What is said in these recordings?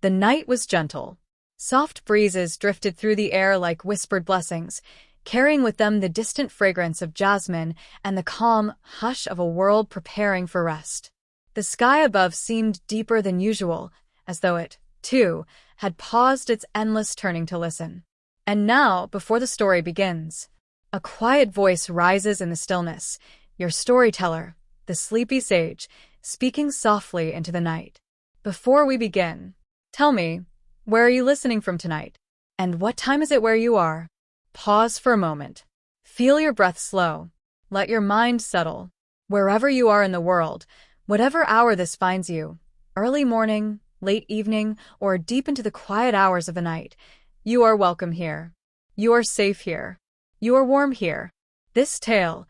The night was gentle. Soft breezes drifted through the air like whispered blessings, carrying with them the distant fragrance of jasmine and the calm hush of a world preparing for rest. The sky above seemed deeper than usual, as though it, too, had paused its endless turning to listen. And now, before the story begins, a quiet voice rises in the stillness, your storyteller, the sleepy sage, speaking softly into the night. Before we begin, tell me, where are you listening from tonight? And what time is it where you are? Pause for a moment. Feel your breath slow. Let your mind settle. Wherever you are in the world, whatever hour this finds you, early morning, late evening, or deep into the quiet hours of the night, you are welcome here. You are safe here. You are warm here. This tale,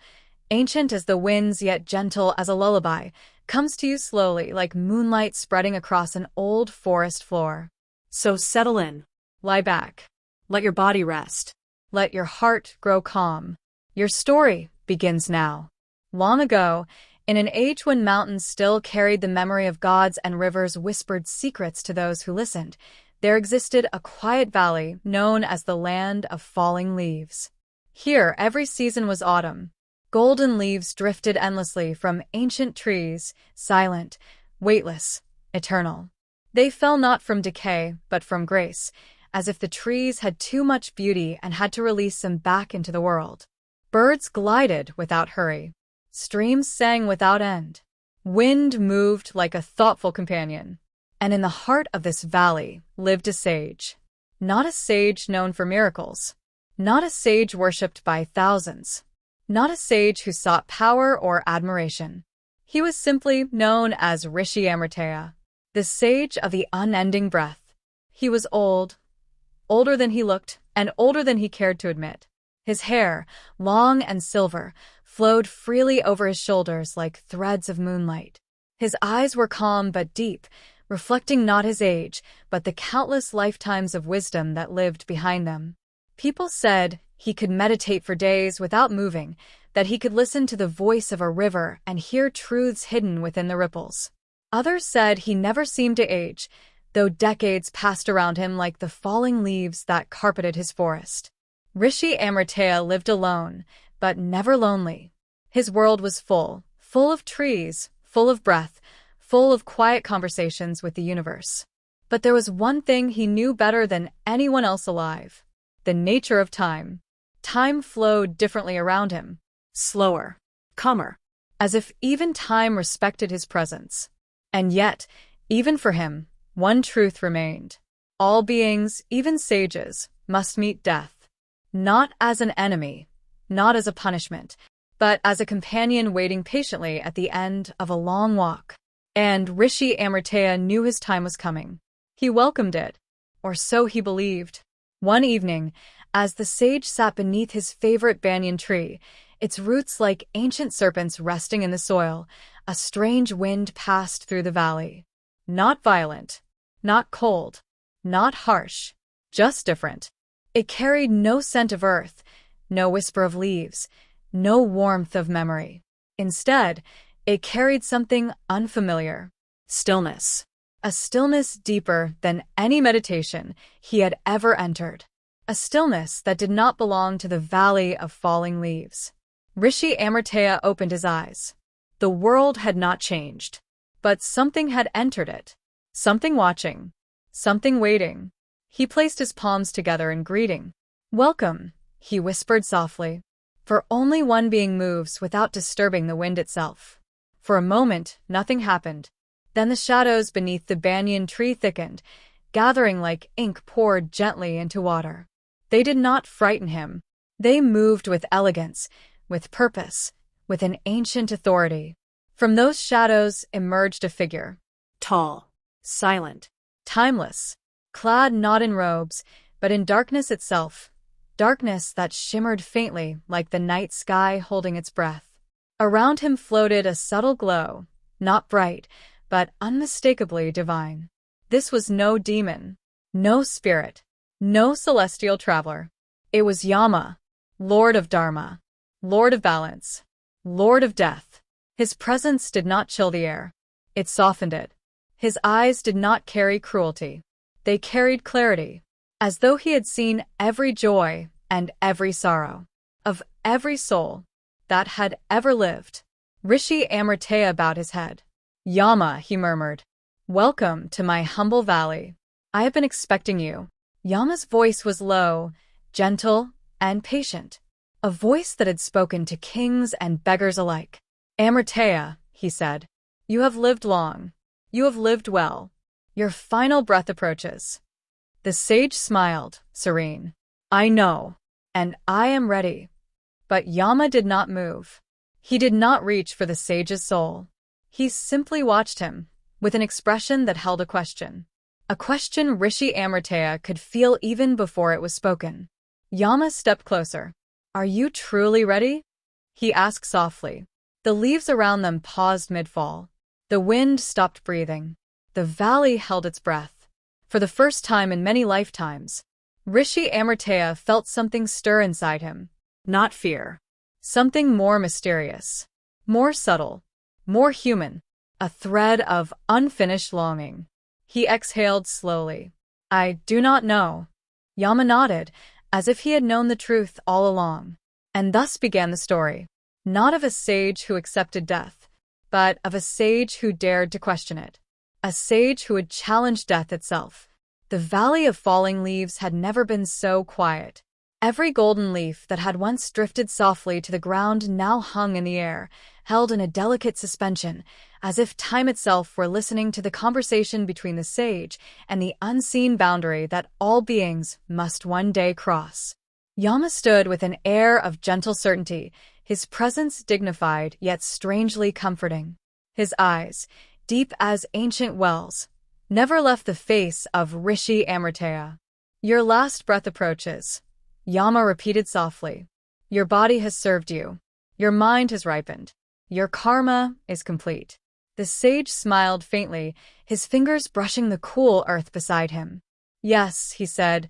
ancient as the winds yet gentle as a lullaby, comes to you slowly like moonlight spreading across an old forest floor. So settle in. Lie back. Let your body rest. Let your heart grow calm. Your story begins now. Long ago, in an age when mountains still carried the memory of gods and rivers whispered secrets to those who listened, there existed a quiet valley known as the Land of Falling Leaves. Here, every season was autumn. Golden leaves drifted endlessly from ancient trees, silent, weightless, eternal. They fell not from decay, but from grace, as if the trees had too much beauty and had to release them back into the world. Birds glided without hurry. Streams sang without end. Wind moved like a thoughtful companion. And in the heart of this valley lived a sage. Not a sage known for miracles. Not a sage worshipped by thousands. Not a sage who sought power or admiration. He was simply known as Rishi Amritaya, the sage of the unending breath. He was old, older than he looked, and older than he cared to admit. His hair, long and silver, flowed freely over his shoulders like threads of moonlight. His eyes were calm but deep, reflecting not his age, but the countless lifetimes of wisdom that lived behind them. People said he could meditate for days without moving, that he could listen to the voice of a river and hear truths hidden within the ripples. Others said he never seemed to age, though decades passed around him like the falling leaves that carpeted his forest. Rishi Amritaya lived alone, but never lonely. His world was full of trees, full of breath, full of quiet conversations with the universe. But there was one thing he knew better than anyone else alive: the nature of time. Time flowed differently around him, slower, calmer, as if even time respected his presence. And yet, even for him, one truth remained. All beings, even sages, must meet death. Not as an enemy, not as a punishment, but as a companion waiting patiently at the end of a long walk. And Rishi Amritaya knew his time was coming. He welcomed it, or so he believed. One evening, as the sage sat beneath his favorite banyan tree, its roots like ancient serpents resting in the soil, a strange wind passed through the valley. Not violent, not cold, not harsh, just different. It carried no scent of earth, no whisper of leaves, no warmth of memory. Instead, it carried something unfamiliar: stillness. A stillness deeper than any meditation he had ever entered. A stillness that did not belong to the Valley of Falling Leaves. Rishi Amritaya opened his eyes. The world had not changed, but something had entered it. Something watching, something waiting. He placed his palms together in greeting. "Welcome," he whispered softly. For only one being moves without disturbing the wind itself. For a moment, nothing happened. Then the shadows beneath the banyan tree thickened, gathering like ink poured gently into water. They did not frighten him. They moved with elegance, with purpose, with an ancient authority. From those shadows emerged a figure. Tall, silent, timeless, clad not in robes, but in darkness itself. Darkness that shimmered faintly like the night sky holding its breath. Around him floated a subtle glow, not bright, but unmistakably divine. This was no demon, no spirit, no celestial traveler. It was Yama, Lord of Dharma, Lord of Balance, Lord of Death. His presence did not chill the air. It softened it. His eyes did not carry cruelty. They carried clarity, as though he had seen every joy and every sorrow of every soul that had ever lived. Rishi Amritaya bowed his head. Yama, he murmured. Welcome to my humble valley. I have been expecting you. Yama's voice was low, gentle, and patient. A voice that had spoken to kings and beggars alike. Amritaya, he said. You have lived long. You have lived well. Your final breath approaches. The sage smiled, serene. I know, and I am ready. But Yama did not move. He did not reach for the sage's soul. He simply watched him, with an expression that held a question. A question Rishi Amritaya could feel even before it was spoken. Yama stepped closer. Are you truly ready? He asked softly. The leaves around them paused mid-fall. The wind stopped breathing. The valley held its breath. For the first time in many lifetimes, Rishi Amritaya felt something stir inside him. Not fear. Something more mysterious. More subtle. More human. A thread of unfinished longing. He exhaled slowly. I do not know. Yama nodded, as if he had known the truth all along. And thus began the story. Not of a sage who accepted death, but of a sage who dared to question it. A sage who had challenged death itself. The valley of falling leaves had never been so quiet. Every golden leaf that had once drifted softly to the ground now hung in the air, held in a delicate suspension, as if time itself were listening to the conversation between the sage and the unseen boundary that all beings must one day cross. Yama stood with an air of gentle certainty, his presence dignified yet strangely comforting. His eyes, deep as ancient wells, never left the face of Rishi Amritaya. Your last breath approaches, Yama repeated softly. Your body has served you. Your mind has ripened. Your karma is complete. The sage smiled faintly, his fingers brushing the cool earth beside him. Yes, he said,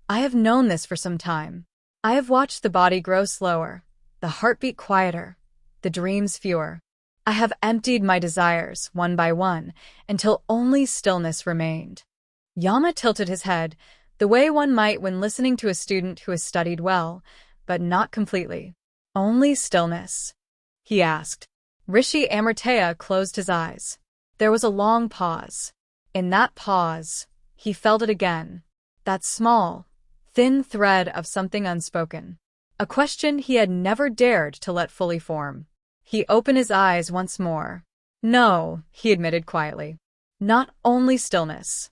I have known this for some time. I have watched the body grow slower, the heartbeat quieter, the dreams fewer. I have emptied my desires, one by one, until only stillness remained. Yama tilted his head, the way one might when listening to a student who has studied well, but not completely. Only stillness? He asked. Rishi Amritaya closed his eyes. There was a long pause. In that pause, he felt it again. That small, thin thread of something unspoken. A question he had never dared to let fully form. He opened his eyes once more. No, he admitted quietly. Not only stillness.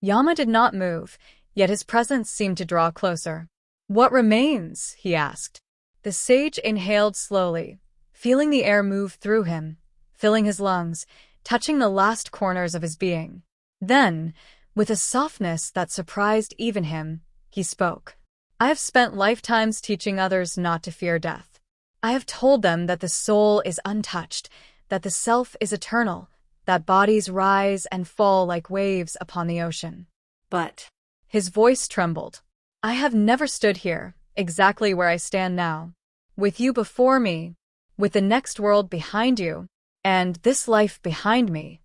Yama did not move, yet his presence seemed to draw closer. What remains? He asked. The sage inhaled slowly, feeling the air move through him, filling his lungs, touching the last corners of his being. Then, with a softness that surprised even him, he spoke. I have spent lifetimes teaching others not to fear death. I have told them that the soul is untouched, that the self is eternal, that bodies rise and fall like waves upon the ocean. But his voice trembled. I have never stood here, exactly where I stand now, with you before me, with the next world behind you, and this life behind me.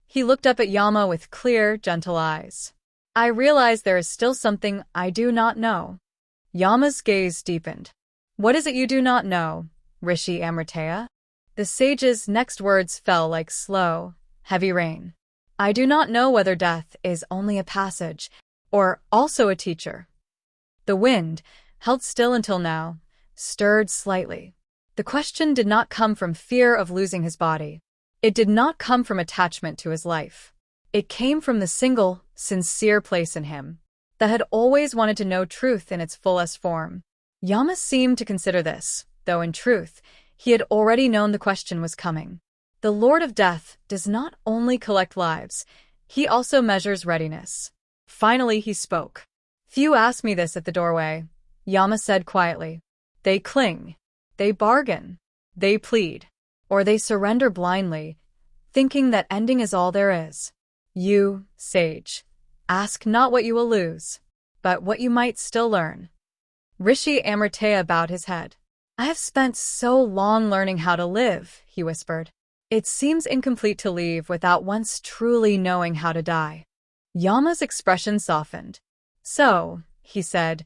He looked up at Yama with clear, gentle eyes. I realize there is still something I do not know. Yama's gaze deepened. What is it you do not know, Rishi Amritaya? The sage's next words fell like slow, heavy rain. I do not know whether death is only a passage, or also a teacher. The wind, held still until now, stirred slightly. The question did not come from fear of losing his body. It did not come from attachment to his life. It came from the single, sincere place in him that had always wanted to know truth in its fullest form. Yama seemed to consider this, though in truth, he had already known the question was coming. The Lord of Death does not only collect lives, he also measures readiness. Finally he spoke. Few ask me this at the doorway, Yama said quietly. They cling, they bargain, they plead, or they surrender blindly, thinking that ending is all there is. You, sage, ask not what you will lose, but what you might still learn. Rishi Amritaya bowed his head. I have spent so long learning how to live, he whispered. It seems incomplete to leave without once truly knowing how to die. Yama's expression softened. So, he said,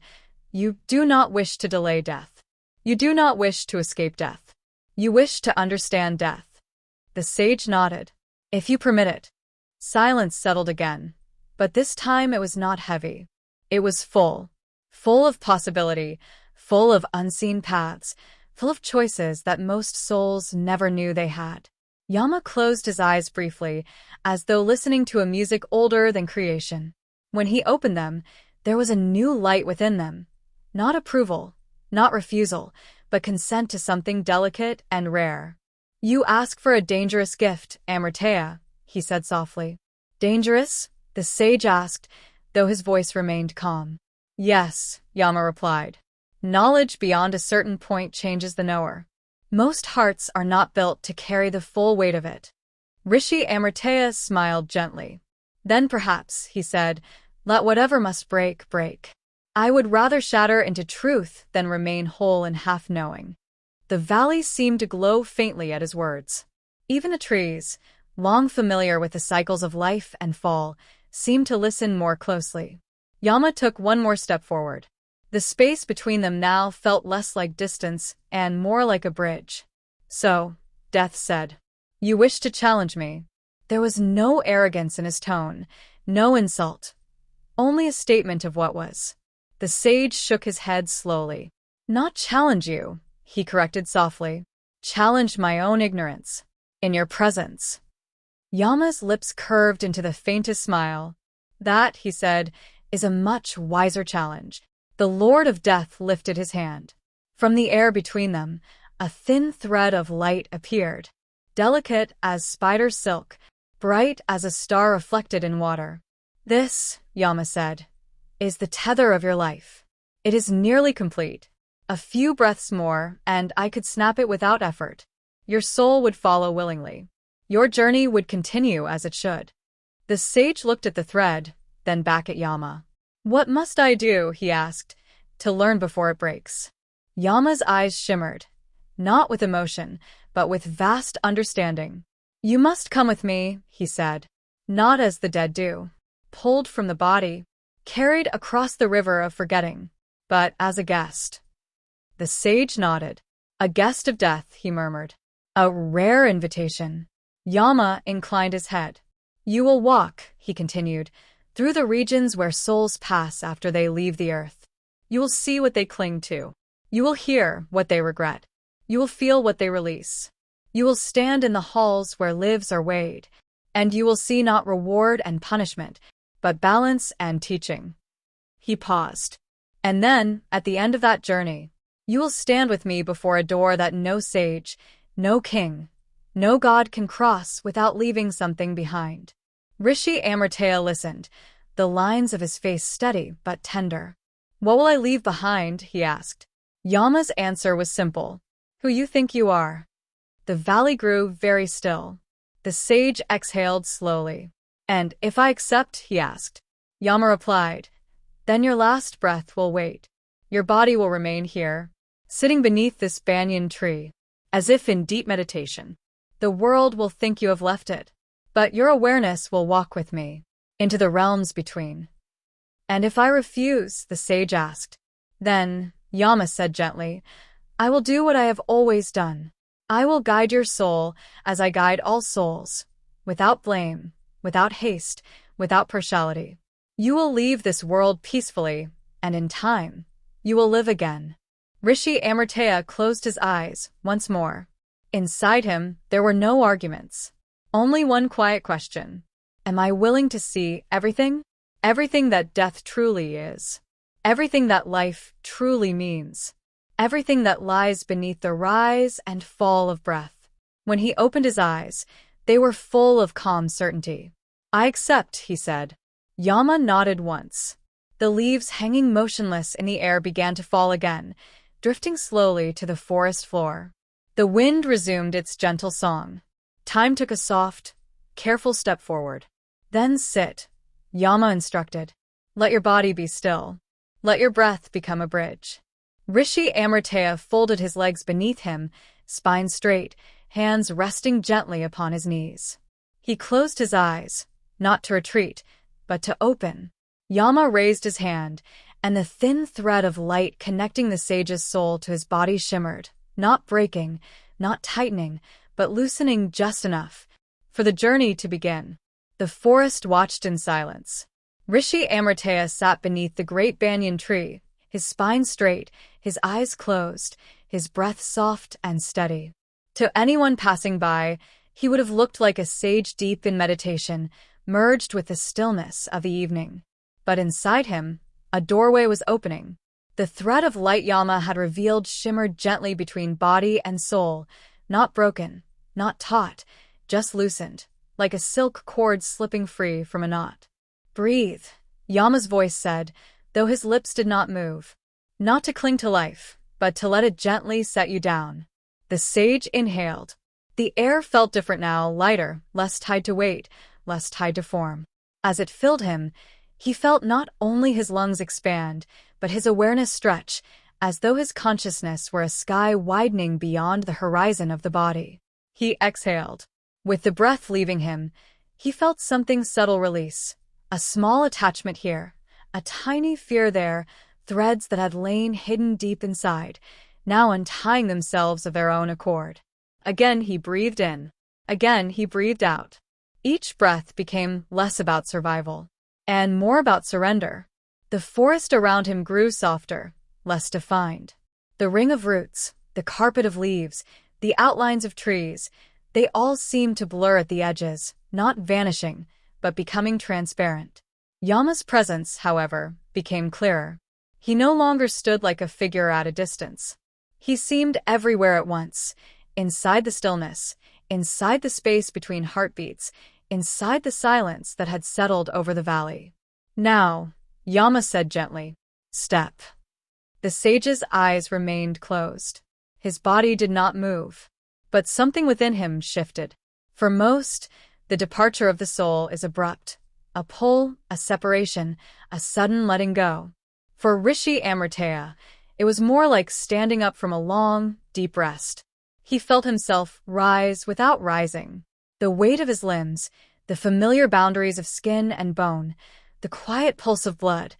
you do not wish to delay death. You do not wish to escape death. You wish to understand death. The sage nodded. If you permit it. Silence settled again, but this time it was not heavy. It was full of possibility, full of unseen paths, full of choices that most souls never knew they had. Yama closed his eyes briefly, as though listening to a music older than creation. When he opened them, there was a new light within them. Not approval, not refusal, but consent to something delicate and rare. You ask for a dangerous gift, Amritaya, he said softly. Dangerous? The sage asked, though his voice remained calm. Yes, Yama replied. Knowledge beyond a certain point changes the knower. Most hearts are not built to carry the full weight of it. Rishi Amritaya smiled gently. Then perhaps, he said, let whatever must break, break. I would rather shatter into truth than remain whole in half-knowing. The valley seemed to glow faintly at his words. Even the trees, long familiar with the cycles of life and fall, seemed to listen more closely. Yama took one more step forward. The space between them now felt less like distance and more like a bridge. So, Death said, you wish to challenge me. There was no arrogance in his tone, no insult, only a statement of what was. The sage shook his head slowly. Not challenge you, he corrected softly. Challenge my own ignorance. In your presence. Yama's lips curved into the faintest smile. That, he said, is a much wiser challenge. The Lord of Death lifted his hand. From the air between them, a thin thread of light appeared, delicate as spider silk, bright as a star reflected in water. This, Yama said, is the tether of your life. It is nearly complete. A few breaths more, and I could snap it without effort. Your soul would follow willingly. Your journey would continue as it should. The sage looked at the thread, then back at Yama. What must I do, he asked, to learn before it breaks? Yama's eyes shimmered, not with emotion, but with vast understanding. You must come with me, he said, not as the dead do, pulled from the body, carried across the river of forgetting, but as a guest. The sage nodded. A guest of death, he murmured. A rare invitation. Yama inclined his head. You will walk, he continued, through the regions where souls pass after they leave the earth. You will see what they cling to. You will hear what they regret. You will feel what they release. You will stand in the halls where lives are weighed, and you will see not reward and punishment, but balance and teaching. He paused. And then, at the end of that journey, you will stand with me before a door that no sage, no king, no god can cross without leaving something behind. Rishi Amritaya listened, the lines of his face steady but tender. What will I leave behind? He asked. Yama's answer was simple. Who you think you are. The valley grew very still. The sage exhaled slowly. And if I accept, he asked. Yama replied, then your last breath will wait. Your body will remain here, sitting beneath this banyan tree, as if in deep meditation. The world will think you have left it, but your awareness will walk with me, into the realms between. And if I refuse, the sage asked, then, Yama said gently, I will do what I have always done. I will guide your soul as I guide all souls, without blame, without haste, without partiality. You will leave this world peacefully, and in time, you will live again. Rishi Amritaya closed his eyes once more. Inside him, there were no arguments. Only one quiet question. Am I willing to see everything? Everything that death truly is. Everything that life truly means. Everything that lies beneath the rise and fall of breath. When he opened his eyes, they were full of calm certainty. I accept, he said. Yama nodded once. The leaves hanging motionless in the air began to fall again, drifting slowly to the forest floor. The wind resumed its gentle song. Time took a soft, careful step forward. Then sit, Yama instructed. Let your body be still. Let your breath become a bridge. Rishi Amritaya folded his legs beneath him, spine straight, hands resting gently upon his knees. He closed his eyes, not to retreat, but to open. Yama raised his hand, and the thin thread of light connecting the sage's soul to his body shimmered, not breaking, not tightening, but loosening just enough for the journey to begin. The forest watched in silence. Rishi Amritaya sat beneath the great banyan tree, his spine straight, his eyes closed, his breath soft and steady. To anyone passing by, he would have looked like a sage deep in meditation, merged with the stillness of the evening. But inside him, a doorway was opening. The thread of light Yama had revealed shimmered gently between body and soul, not broken, not taut, just loosened, like a silk cord slipping free from a knot. "Breathe," Yama's voice said, though his lips did not move. "Not to cling to life, but to let it gently set you down." The sage inhaled. The air felt different now, lighter, less tied to weight, less tied to form. As it filled him, he felt not only his lungs expand, but his awareness stretch, as though his consciousness were a sky widening beyond the horizon of the body. He exhaled. With the breath leaving him, he felt something subtle release. A small attachment here, a tiny fear there, threads that had lain hidden deep inside, now untying themselves of their own accord. Again he breathed in. Again he breathed out. Each breath became less about survival and more about surrender. The forest around him grew softer, less defined. The ring of roots, the carpet of leaves, the outlines of trees, they all seemed to blur at the edges, not vanishing, but becoming transparent. Yama's presence, however, became clearer. He no longer stood like a figure at a distance. He seemed everywhere at once, inside the stillness, inside the space between heartbeats, inside the silence that had settled over the valley. "Now," Yama said gently, "step." The sage's eyes remained closed. His body did not move, but something within him shifted. For most, the departure of the soul is abrupt, a pull, a separation, a sudden letting go. For Rishi Amritaya, it was more like standing up from a long, deep rest. He felt himself rise without rising. The weight of his limbs, the familiar boundaries of skin and bone, the quiet pulse of blood,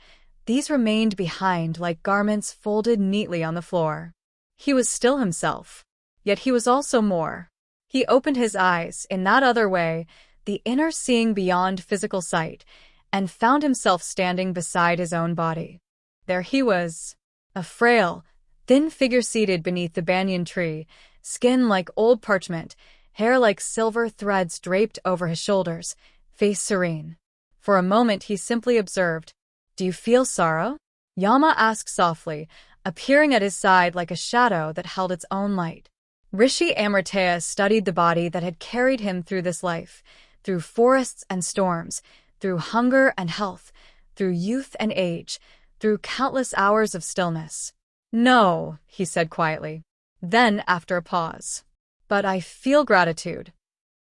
these remained behind like garments folded neatly on the floor. He was still himself, yet he was also more. He opened his eyes in that other way, the inner seeing beyond physical sight, and found himself standing beside his own body. There he was, a frail, thin figure seated beneath the banyan tree, skin like old parchment, hair like silver threads draped over his shoulders, face serene. For a moment he simply observed. "Do you feel sorrow?" Yama asked softly, appearing at his side like a shadow that held its own light. Rishi Amritaya studied the body that had carried him through this life, through forests and storms, through hunger and health, through youth and age, through countless hours of stillness. "No," he said quietly. Then, after a pause, "But I feel gratitude."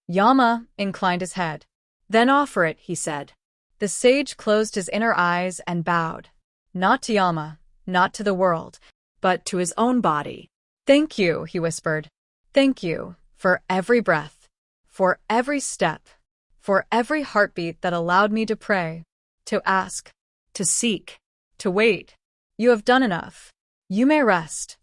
Yama inclined his head. "Then offer it," he said. The sage closed his inner eyes and bowed. Not to Yama, not to the world, but to his own body. "Thank you," he whispered. "Thank you for every breath, for every step, for every heartbeat that allowed me to pray, to ask, to seek, to wait. You have done enough. You may rest."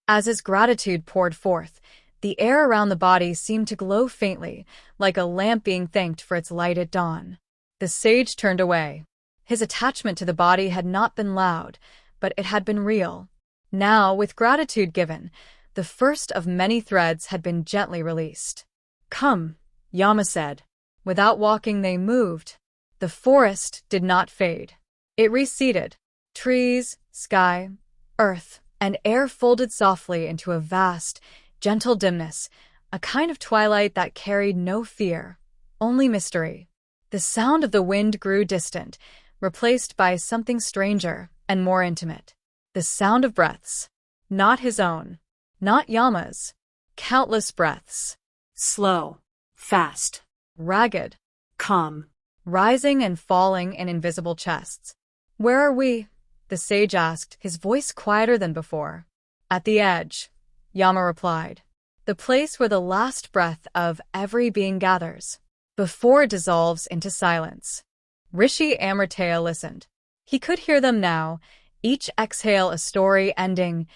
As his gratitude poured forth, the air around the body seemed to glow faintly, like a lamp being thanked for its light at dawn. The sage turned away. His attachment to the body had not been loud, but it had been real. Now, with gratitude given, the first of many threads had been gently released. "Come," Yama said. Without walking, they moved. The forest did not fade. It receded. Trees, sky, earth, and air folded softly into a vast, gentle dimness, a kind of twilight that carried no fear, only mystery. The sound of the wind grew distant, replaced by something stranger and more intimate. The sound of breaths. Not his own. Not Yama's. Countless breaths. Slow. Fast. Ragged. Calm. Rising and falling in invisible chests. "Where are we?" the sage asked, his voice quieter than before. "At the edge," Yama replied. "The place where the last breath of every being gathers, before it dissolves into silence." Rishi Amritaya listened. He could hear them now, each exhale a story ending,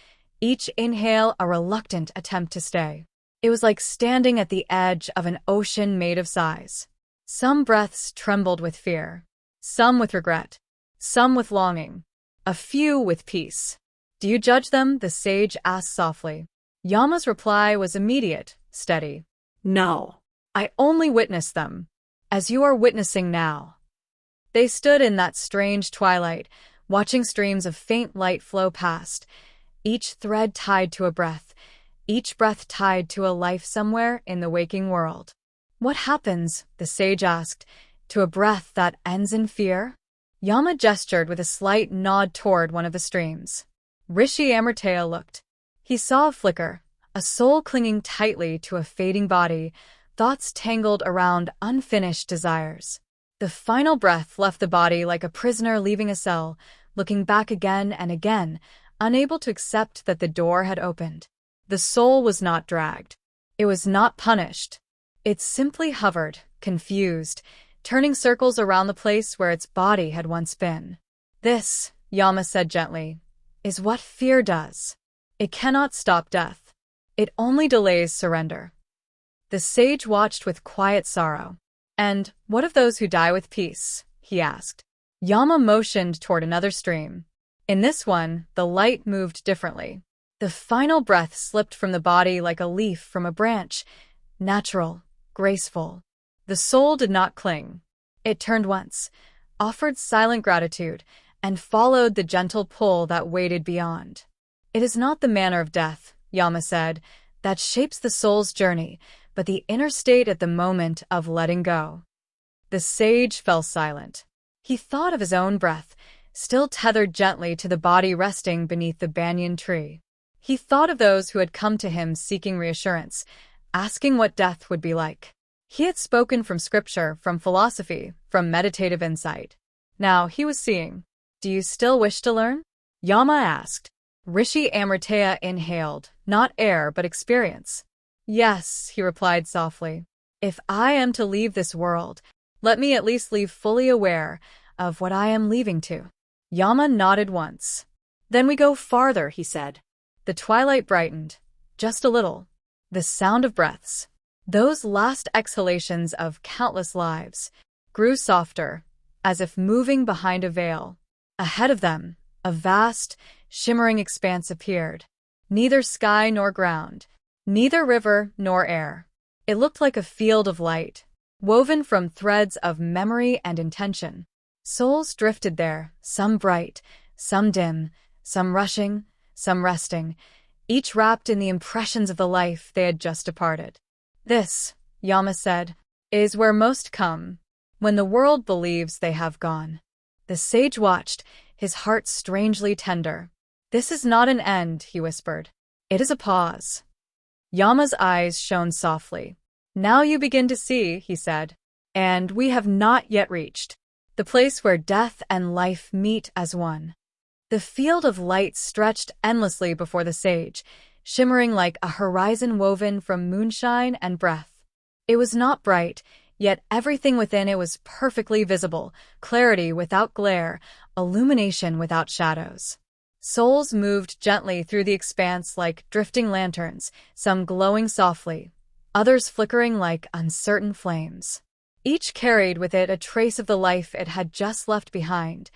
each inhale a reluctant attempt to stay. It was like standing at the edge of an ocean made of sighs. Some breaths trembled with fear, some with regret, some with longing, a few with peace. "Do you judge them?" the sage asked softly. Yama's reply was immediate, steady. No. "I only witness them, as you are witnessing now." They stood in that strange twilight, watching streams of faint light flow past, each thread tied to a breath, each breath tied to a life somewhere in the waking world. "What happens," the sage asked, "to a breath that ends in fear?" Yama gestured with a slight nod toward one of the streams. Rishi Amritaya looked. He saw a flicker, a soul clinging tightly to a fading body, thoughts tangled around unfinished desires. The final breath left the body like a prisoner leaving a cell, looking back again and again, unable to accept that the door had opened. The soul was not dragged. It was not punished. It simply hovered, confused, turning circles around the place where its body had once been. "This," Yama said gently, "is what fear does. It cannot stop death. It only delays surrender." The sage watched with quiet sorrow. "And what of those who die with peace?" he asked. Yama motioned toward another stream. In this one, the light moved differently. The final breath slipped from the body like a leaf from a branch, natural, graceful. The soul did not cling. It turned once, offered silent gratitude, and followed the gentle pull that waited beyond. "It is not the manner of death," Yama said, "that shapes the soul's journey, but the inner state at the moment of letting go." The sage fell silent. He thought of his own breath, still tethered gently to the body resting beneath the banyan tree. He thought of those who had come to him seeking reassurance, asking what death would be like. He had spoken from scripture, from philosophy, from meditative insight. Now he was seeing. "Do you still wish to learn?" Yama asked. Rishi Amritaya inhaled, not air but experience. "Yes," he replied softly. "If I am to leave this world, let me at least leave fully aware of what I am leaving to." Yama nodded once. "Then we go farther," he said. The twilight brightened, just a little. The sound of breaths, those last exhalations of countless lives, grew softer, as if moving behind a veil. Ahead of them, a vast, shimmering expanse appeared. Neither sky nor ground, neither river nor air. It looked like a field of light, woven from threads of memory and intention. Souls drifted there, some bright, some dim, some rushing, some resting, each wrapped in the impressions of the life they had just departed. "This," Yama said, "is where most come, when the world believes they have gone." The sage watched, his heart strangely tender. "This is not an end," he whispered. "It is a pause." Yama's eyes shone softly. "Now you begin to see," he said. "And we have not yet reached the place where death and life meet as one." The field of light stretched endlessly before the sage, shimmering like a horizon woven from moonshine and breath. It was not bright, yet everything within it was perfectly visible, clarity without glare, illumination without shadows. Souls moved gently through the expanse like drifting lanterns, some glowing softly, others flickering like uncertain flames. Each carried with it a trace of the life it had just left behind,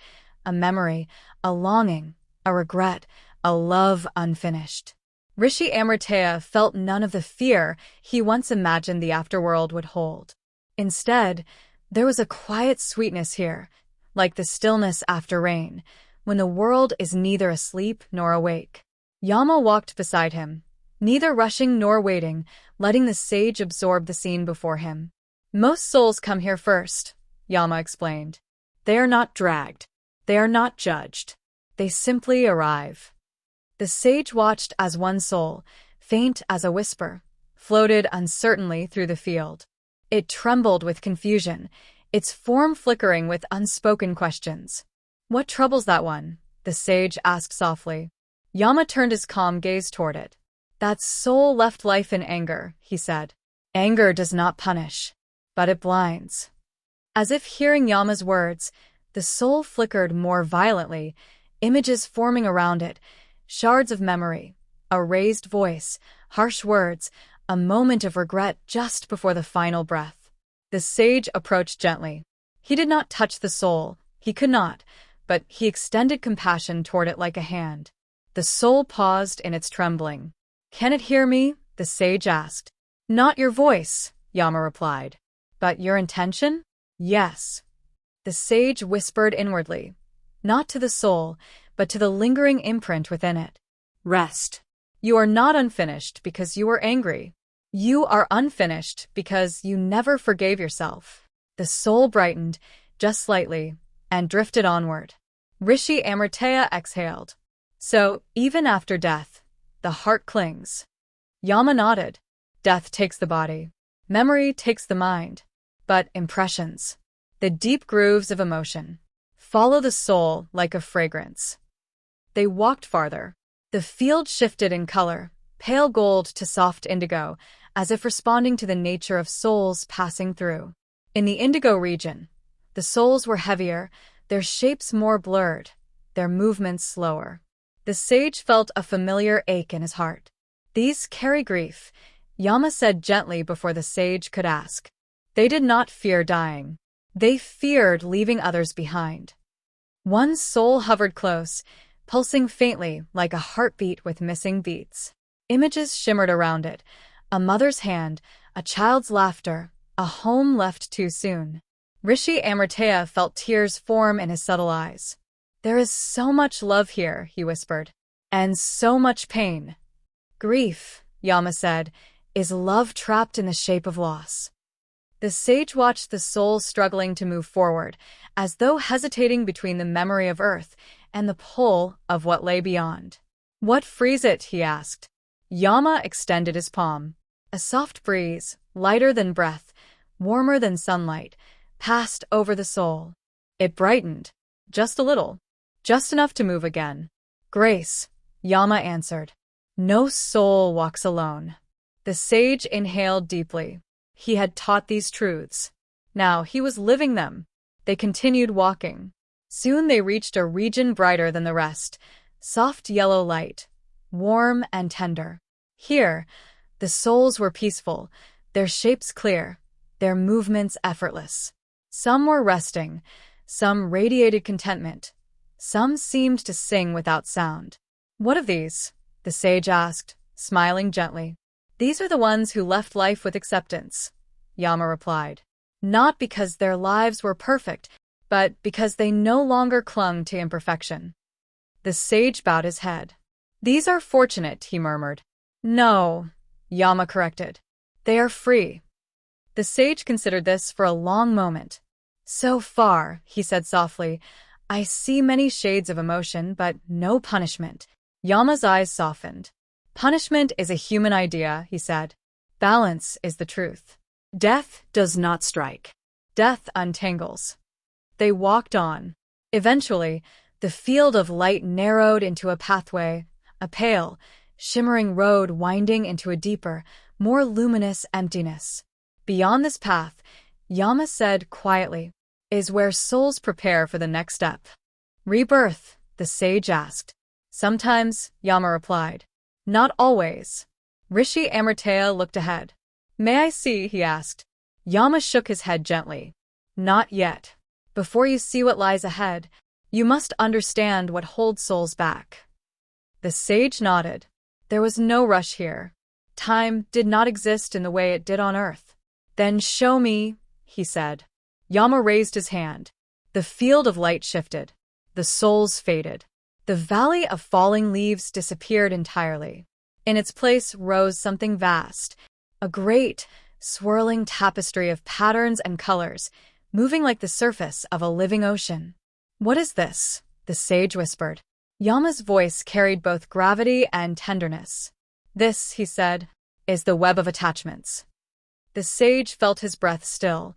a memory, a longing, a regret, a love unfinished. Rishi Amritaya felt none of the fear he once imagined the afterworld would hold. Instead, there was a quiet sweetness here, like the stillness after rain, when the world is neither asleep nor awake. Yama walked beside him, neither rushing nor waiting, letting the sage absorb the scene before him. "Most souls come here first," Yama explained. "They are not dragged. They are not judged. They simply arrive." The sage watched as one soul, faint as a whisper, floated uncertainly through the field. It trembled with confusion, its form flickering with unspoken questions. "What troubles that one?" the sage asked softly. Yama turned his calm gaze toward it. "That soul left life in anger," he said. "Anger does not punish, but it blinds." As if hearing Yama's words, the soul flickered more violently, images forming around it, shards of memory, a raised voice, harsh words, a moment of regret just before the final breath. The sage approached gently. He did not touch the soul, he could not, but he extended compassion toward it like a hand. The soul paused in its trembling. "Can it hear me?" the sage asked. "Not your voice," Yama replied. "But your intention?" "Yes." The sage whispered inwardly, not to the soul, but to the lingering imprint within it. Rest. You are not unfinished because you were angry. You are unfinished because you never forgave yourself. The soul brightened, just slightly, and drifted onward. Rishi Amritaya exhaled. So, even after death, the heart clings. Yama nodded. Death takes the body. Memory takes the mind. But impressions, the deep grooves of emotion, follow the soul like a fragrance. They walked farther. The field shifted in color, pale gold to soft indigo, as if responding to the nature of souls passing through. In the indigo region, the souls were heavier, their shapes more blurred, their movements slower. The sage felt a familiar ache in his heart. "These carry grief," Yama said gently before the sage could ask. They did not fear dying. They feared leaving others behind. One soul hovered close, pulsing faintly like a heartbeat with missing beats. Images shimmered around it, a mother's hand, a child's laughter, a home left too soon. Rishi Amritaya felt tears form in his subtle eyes. "There is so much love here," he whispered, "and so much pain." "Grief," Yama said, "is love trapped in the shape of loss." The sage watched the soul struggling to move forward, as though hesitating between the memory of Earth and the pull of what lay beyond. "What frees it?" he asked. Yama extended his palm. A soft breeze, lighter than breath, warmer than sunlight, passed over the soul. It brightened, just a little, just enough to move again. "Grace," Yama answered. "No soul walks alone." The sage inhaled deeply. He had taught these truths. Now he was living them. They continued walking. Soon they reached a region brighter than the rest, soft yellow light, warm and tender. Here, the souls were peaceful, their shapes clear, their movements effortless. Some were resting, some radiated contentment, some seemed to sing without sound. "What of these?" the sage asked, smiling gently. "These are the ones who left life with acceptance," Yama replied. "Not because their lives were perfect, but because they no longer clung to imperfection." The sage bowed his head. "These are fortunate," he murmured. "No," Yama corrected. "They are free." The sage considered this for a long moment. "So far," he said softly, "I see many shades of emotion, but no punishment." Yama's eyes softened. "Punishment is a human idea," he said. "Balance is the truth. Death does not strike. Death untangles." They walked on. Eventually, the field of light narrowed into a pathway, a pale, shimmering road winding into a deeper, more luminous emptiness. Beyond this path, Yama said quietly, is where souls prepare for the next step. "Rebirth?" the sage asked. "Sometimes," Yama replied. "Not always." Rishi Amritaya looked ahead. "May I see?" he asked. Yama shook his head gently. "Not yet. Before you see what lies ahead, you must understand what holds souls back." The sage nodded. There was no rush here. Time did not exist in the way it did on Earth. "Then show me," he said. Yama raised his hand. The field of light shifted. The souls faded. The valley of falling leaves disappeared entirely. In its place rose something vast, a great, swirling tapestry of patterns and colors, moving like the surface of a living ocean. "What is this?" the sage whispered. Yama's voice carried both gravity and tenderness. "This," he said, "is the web of attachments." The sage felt his breath still,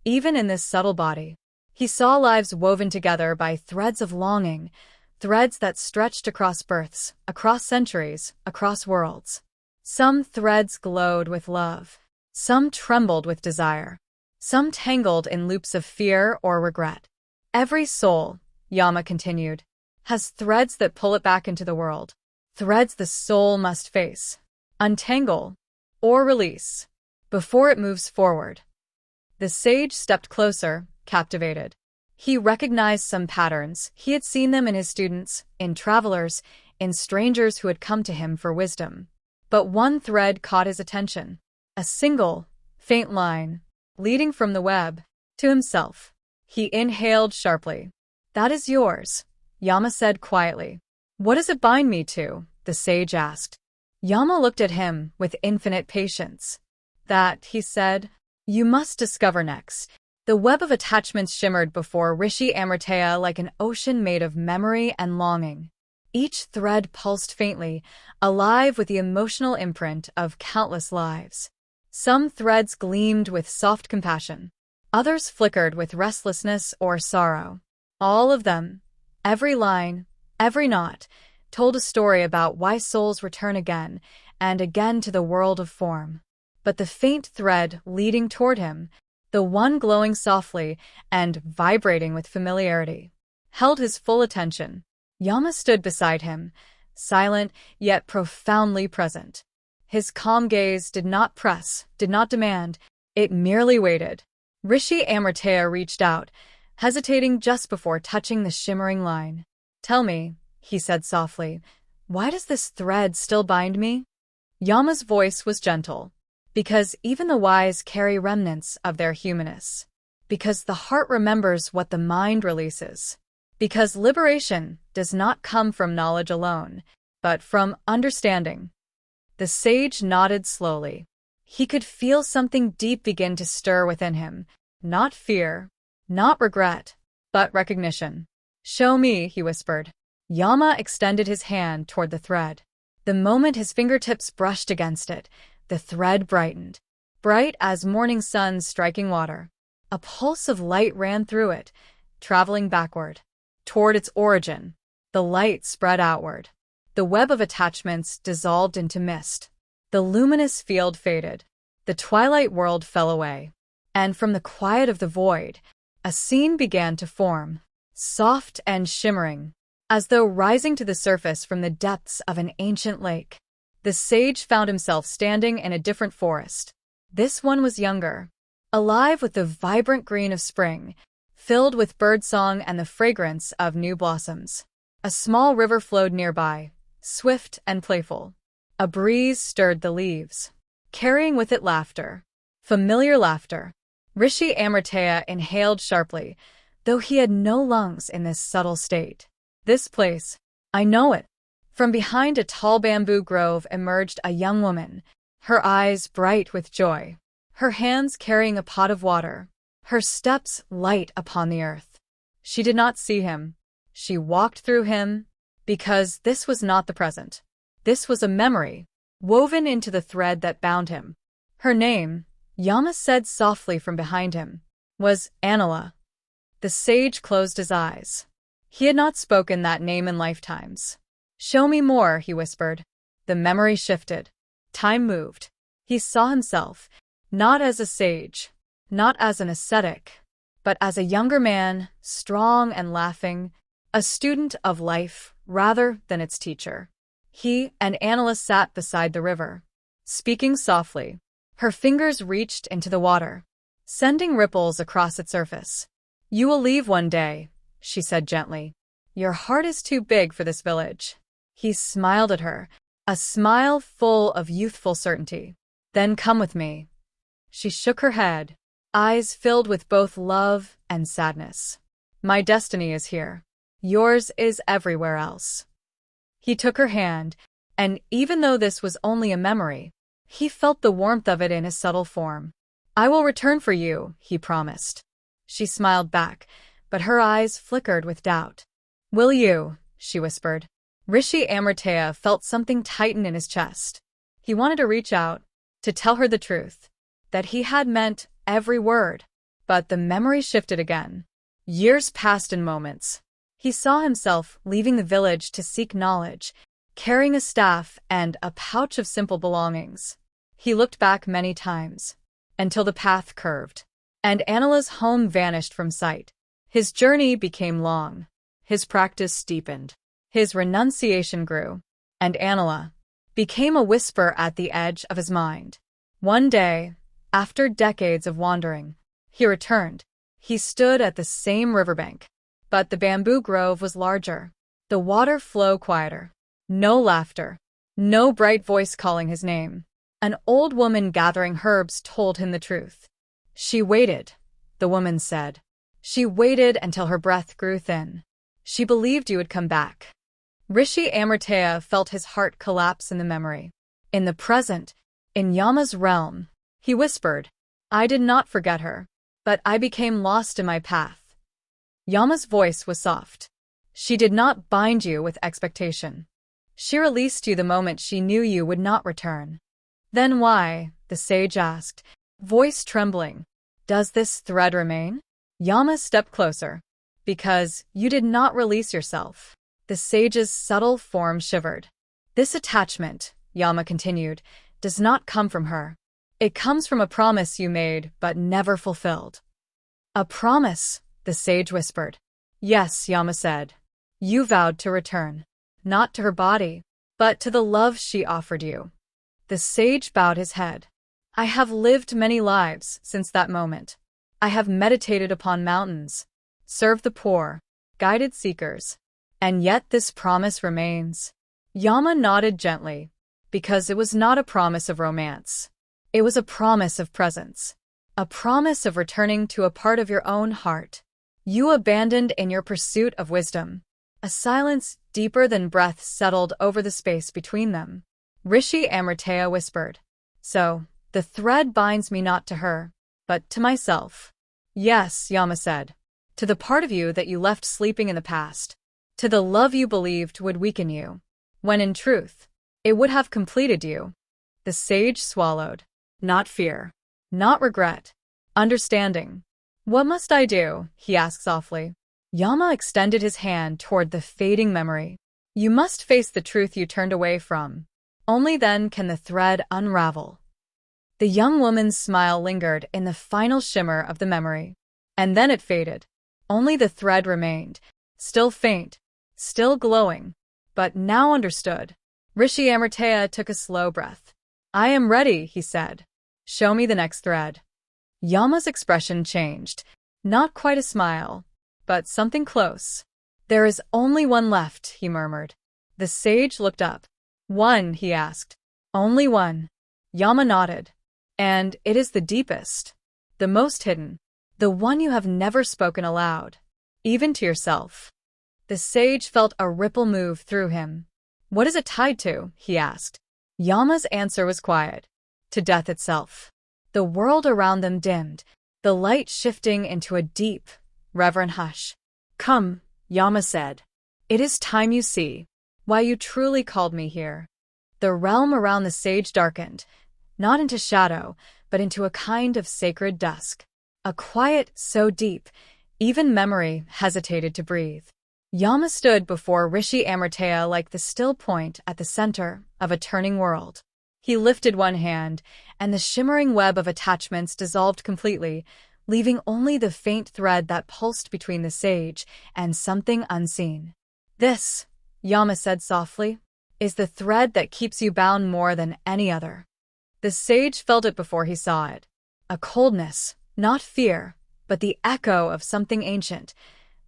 even in this subtle body. He saw lives woven together by threads of longing, threads that stretched across births, across centuries, across worlds. Some threads glowed with love. Some trembled with desire. some tangled in loops of fear or regret. Every soul, Yama continued, has threads that pull it back into the world. Threads the soul must face, untangle, or release, before it moves forward. The sage stepped closer, captivated. He recognized some patterns. He had seen them in his students, in travelers, in strangers who had come to him for wisdom. But one thread caught his attention. A single, faint line, leading from the web to himself. He inhaled sharply. "That is yours," Yama said quietly. "What does it bind me to?" the sage asked. Yama looked at him with infinite patience. "That," he said, "you must discover next." The web of attachments shimmered before Rishi Amritaya like an ocean made of memory and longing. Each thread pulsed faintly, alive with the emotional imprint of countless lives. Some threads gleamed with soft compassion. Others flickered with restlessness or sorrow. All of them, every line, every knot, told a story about why souls return again and again to the world of form. But the faint thread leading toward him, the one glowing softly and vibrating with familiarity, held his full attention. Yama stood beside him, silent yet profoundly present. His calm gaze did not press, did not demand, it merely waited. Rishi Amritaya reached out, hesitating just before touching the shimmering line. "Tell me," he said softly, "why does this thread still bind me?" Yama's voice was gentle. "Because even the wise carry remnants of their humanness. Because the heart remembers what the mind releases. Because liberation does not come from knowledge alone, but from understanding." The sage nodded slowly. He could feel something deep begin to stir within him. Not fear, not regret, but recognition. "Show me," he whispered. Yama extended his hand toward the thread. The moment his fingertips brushed against it, the thread brightened, bright as morning sun striking water. A pulse of light ran through it, traveling backward, toward its origin. The light spread outward. The web of attachments dissolved into mist. The luminous field faded. The twilight world fell away. And from the quiet of the void, a scene began to form, soft and shimmering, as though rising to the surface from the depths of an ancient lake. The sage found himself standing in a different forest. This one was younger, alive with the vibrant green of spring, filled with birdsong and the fragrance of new blossoms. A small river flowed nearby, swift and playful. A breeze stirred the leaves, carrying with it laughter, familiar laughter. Rishi Amritaya inhaled sharply, though he had no lungs in this subtle state. "This place, I know it." From behind a tall bamboo grove emerged a young woman, her eyes bright with joy, her hands carrying a pot of water, her steps light upon the earth. She did not see him. She walked through him, because this was not the present. This was a memory, woven into the thread that bound him. Her name, Yama said softly from behind him, was Anila. The sage closed his eyes. He had not spoken that name in lifetimes. "Show me more," he whispered. The memory shifted. Time moved. He saw himself, not as a sage, not as an ascetic, but as a younger man, strong and laughing, a student of life rather than its teacher. He and Anila sat beside the river, speaking softly. Her fingers reached into the water, sending ripples across its surface. "You will leave one day," she said gently. "Your heart is too big for this village." He smiled at her, a smile full of youthful certainty. "Then come with me." She shook her head, eyes filled with both love and sadness. "My destiny is here. Yours is everywhere else." He took her hand, and even though this was only a memory, he felt the warmth of it in a subtle form. "I will return for you," he promised. She smiled back, but her eyes flickered with doubt. "Will you?" she whispered. Rishi Amritaya felt something tighten in his chest. He wanted to reach out, to tell her the truth, that he had meant every word. But the memory shifted again. Years passed in moments. He saw himself leaving the village to seek knowledge, carrying a staff and a pouch of simple belongings. He looked back many times, until the path curved, and Anila's home vanished from sight. His journey became long. His practice deepened. His renunciation grew, and Anila became a whisper at the edge of his mind. One day, after decades of wandering, he returned. He stood at the same riverbank, but the bamboo grove was larger. The water flowed quieter. No laughter. No bright voice calling his name. An old woman gathering herbs told him the truth. She waited, the woman said. She waited until her breath grew thin. She believed you would come back. Rishi Amritaya felt his heart collapse in the memory. In the present, in Yama's realm, he whispered, I did not forget her, but I became lost in my path. Yama's voice was soft. She did not bind you with expectation. She released you the moment she knew you would not return. Then why, the sage asked, voice trembling, does this thread remain? Yama stepped closer. Because you did not release yourself. The sage's subtle form shivered. This attachment, Yama continued, does not come from her. It comes from a promise you made but never fulfilled. A promise, the sage whispered. Yes, Yama said. You vowed to return, not to her body, but to the love she offered you. The sage bowed his head. I have lived many lives since that moment. I have meditated upon mountains, served the poor, guided seekers, and yet this promise remains. Yama nodded gently, because it was not a promise of romance. It was a promise of presence, a promise of returning to a part of your own heart you abandoned in your pursuit of wisdom. A silence deeper than breath settled over the space between them. Rishi Amritaya whispered, So, the thread binds me not to her, but to myself. Yes, Yama said, to the part of you that you left sleeping in the past, to the love you believed would weaken you, when in truth, it would have completed you. The sage swallowed. Not fear, not regret, understanding. What must I do? He asked softly. Yama extended his hand toward the fading memory. You must face the truth you turned away from. Only then can the thread unravel. The young woman's smile lingered in the final shimmer of the memory. And then it faded. Only the thread remained, still faint, still glowing, but now understood. Rishi Amritaya took a slow breath. I am ready, he said. Show me the next thread. Yama's expression changed. Not quite a smile, but something close. There is only one left, he murmured. The sage looked up. One, he asked. Only one. Yama nodded. And it is the deepest, the most hidden, the one you have never spoken aloud, even to yourself. The sage felt a ripple move through him. What is it tied to? He asked. Yama's answer was quiet. To death itself. The world around them dimmed, the light shifting into a deep, reverent hush. Come, Yama said. It is time you see why you truly called me here. The realm around the sage darkened, not into shadow, but into a kind of sacred dusk. A quiet so deep, even memory hesitated to breathe. Yama stood before Rishi Amritaya like the still point at the center of a turning world. He lifted one hand, and the shimmering web of attachments dissolved completely, leaving only the faint thread that pulsed between the sage and something unseen. This, Yama said softly, is the thread that keeps you bound more than any other. The sage felt it before he saw it. A coldness, not fear, but the echo of something ancient,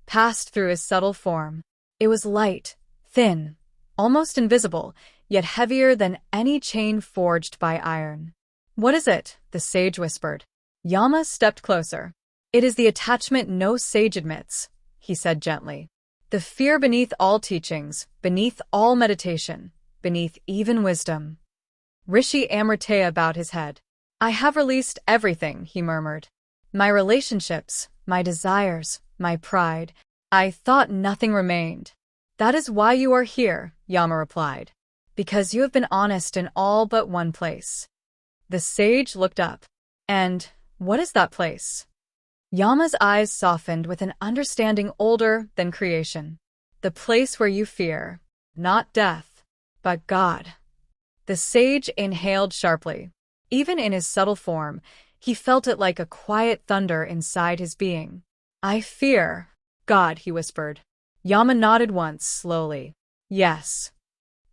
passed through his subtle form. It was light, thin, almost invisible, yet heavier than any chain forged by iron. What is it? The sage whispered. Yama stepped closer. It is the attachment no sage admits, he said gently. The fear beneath all teachings, beneath all meditation, beneath even wisdom. Rishi Amritaya bowed his head. I have released everything, he murmured. My relationships, my desires, my pride. I thought nothing remained. That is why you are here, Yama replied. Because you have been honest in all but one place. The sage looked up. And what is that place? Yama's eyes softened with an understanding older than creation. The place where you fear, not death, but God. The sage inhaled sharply. Even in his subtle form, He felt it like a quiet thunder inside his being. I fear God, he whispered. Yama nodded once, slowly. Yes.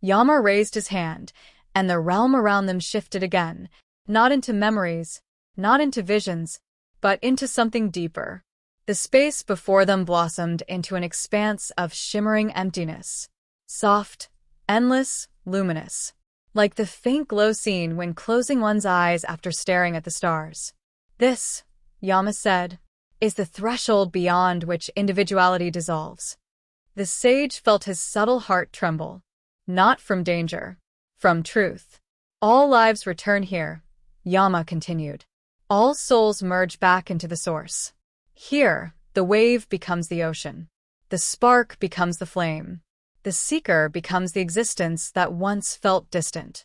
Yama raised his hand, and the realm around them shifted again, not into memories, not into visions, but into something deeper. The space before them blossomed into an expanse of shimmering emptiness. Soft, endless, luminous. Like the faint glow seen when closing one's eyes after staring at the stars. This, Yama said, is the threshold beyond which individuality dissolves. The sage felt his subtle heart tremble. Not from danger, from truth. All lives return here, Yama continued. All souls merge back into the source. Here, the wave becomes the ocean. The spark becomes the flame. The seeker becomes the existence that once felt distant.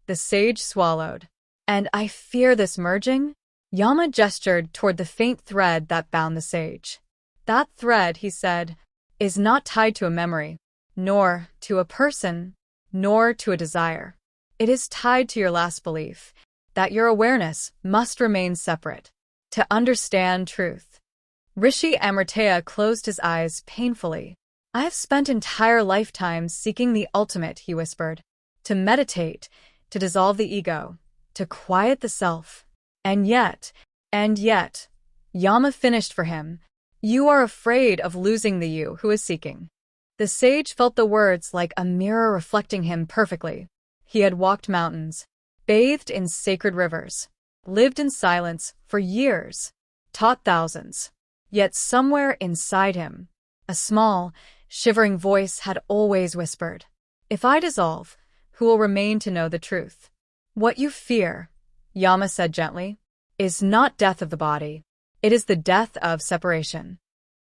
The sage swallowed. And I fear this merging? Yama gestured toward the faint thread that bound the sage. That thread, he said, is not tied to a memory, nor to a person, nor to a desire. It is tied to your last belief, that your awareness must remain separate, to understand truth. Rishi Amritaya closed his eyes painfully. I have spent entire lifetimes seeking the ultimate, he whispered. To meditate, to dissolve the ego, to quiet the self. And yet, Yama finished for him. You are afraid of losing the you who is seeking. The sage felt the words like a mirror reflecting him perfectly. He had walked mountains, bathed in sacred rivers, lived in silence for years, taught thousands. Yet somewhere inside him, a small, shivering voice had always whispered, if I dissolve, who will remain to know the truth? What you fear, Yama said gently, is not death of the body. It is the death of separation.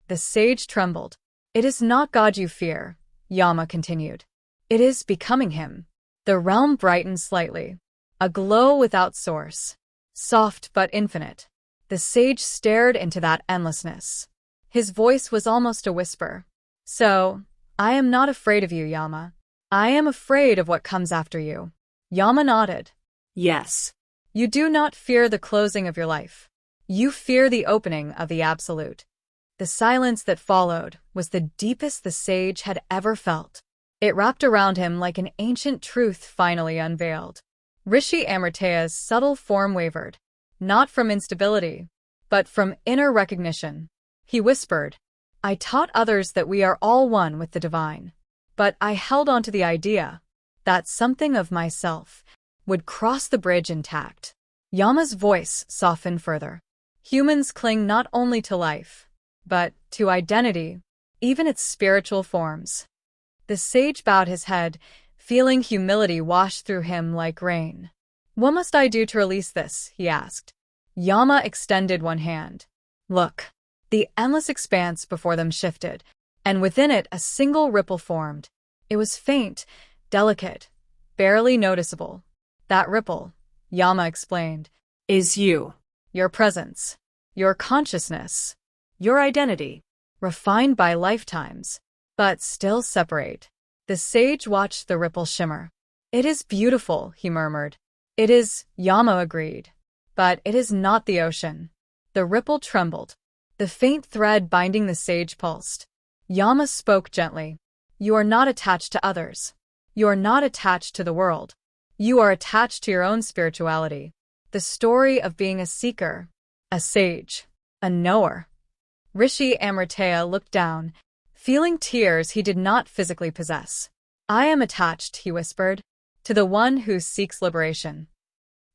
The sage trembled. It is not God you fear, Yama continued. It is becoming him. The realm brightened slightly. A glow without source. Soft but infinite. The sage stared into that endlessness. His voice was almost a whisper. So, I am not afraid of you, Yama. I am afraid of what comes after you. Yama nodded. Yes. You do not fear the closing of your life. You fear the opening of the absolute. The silence that followed was the deepest the sage had ever felt. It wrapped around him like an ancient truth finally unveiled. Rishi Amritaya's subtle form wavered, not from instability, but from inner recognition. He whispered, I taught others that we are all one with the divine, but I held on to the idea that something of myself would cross the bridge intact. Yama's voice softened further. Humans cling not only to life, but to identity, even its spiritual forms. The sage bowed his head, feeling humility wash through him like rain. What must I do to release this? He asked. Yama extended one hand. Look. The endless expanse before them shifted, and within it a single ripple formed. It was faint, delicate, barely noticeable. That ripple, Yama explained, is you. Your presence, your consciousness, your identity, refined by lifetimes, but still separate. The sage watched the ripple shimmer. It is beautiful, he murmured. It is, Yama agreed. But it is not the ocean. The ripple trembled. The faint thread binding the sage pulsed. Yama spoke gently. You are not attached to others. You are not attached to the world. You are attached to your own spirituality. The story of being a seeker, a sage, a knower. Rishi Amritaya looked down, feeling tears he did not physically possess. I am attached, he whispered, to the one who seeks liberation.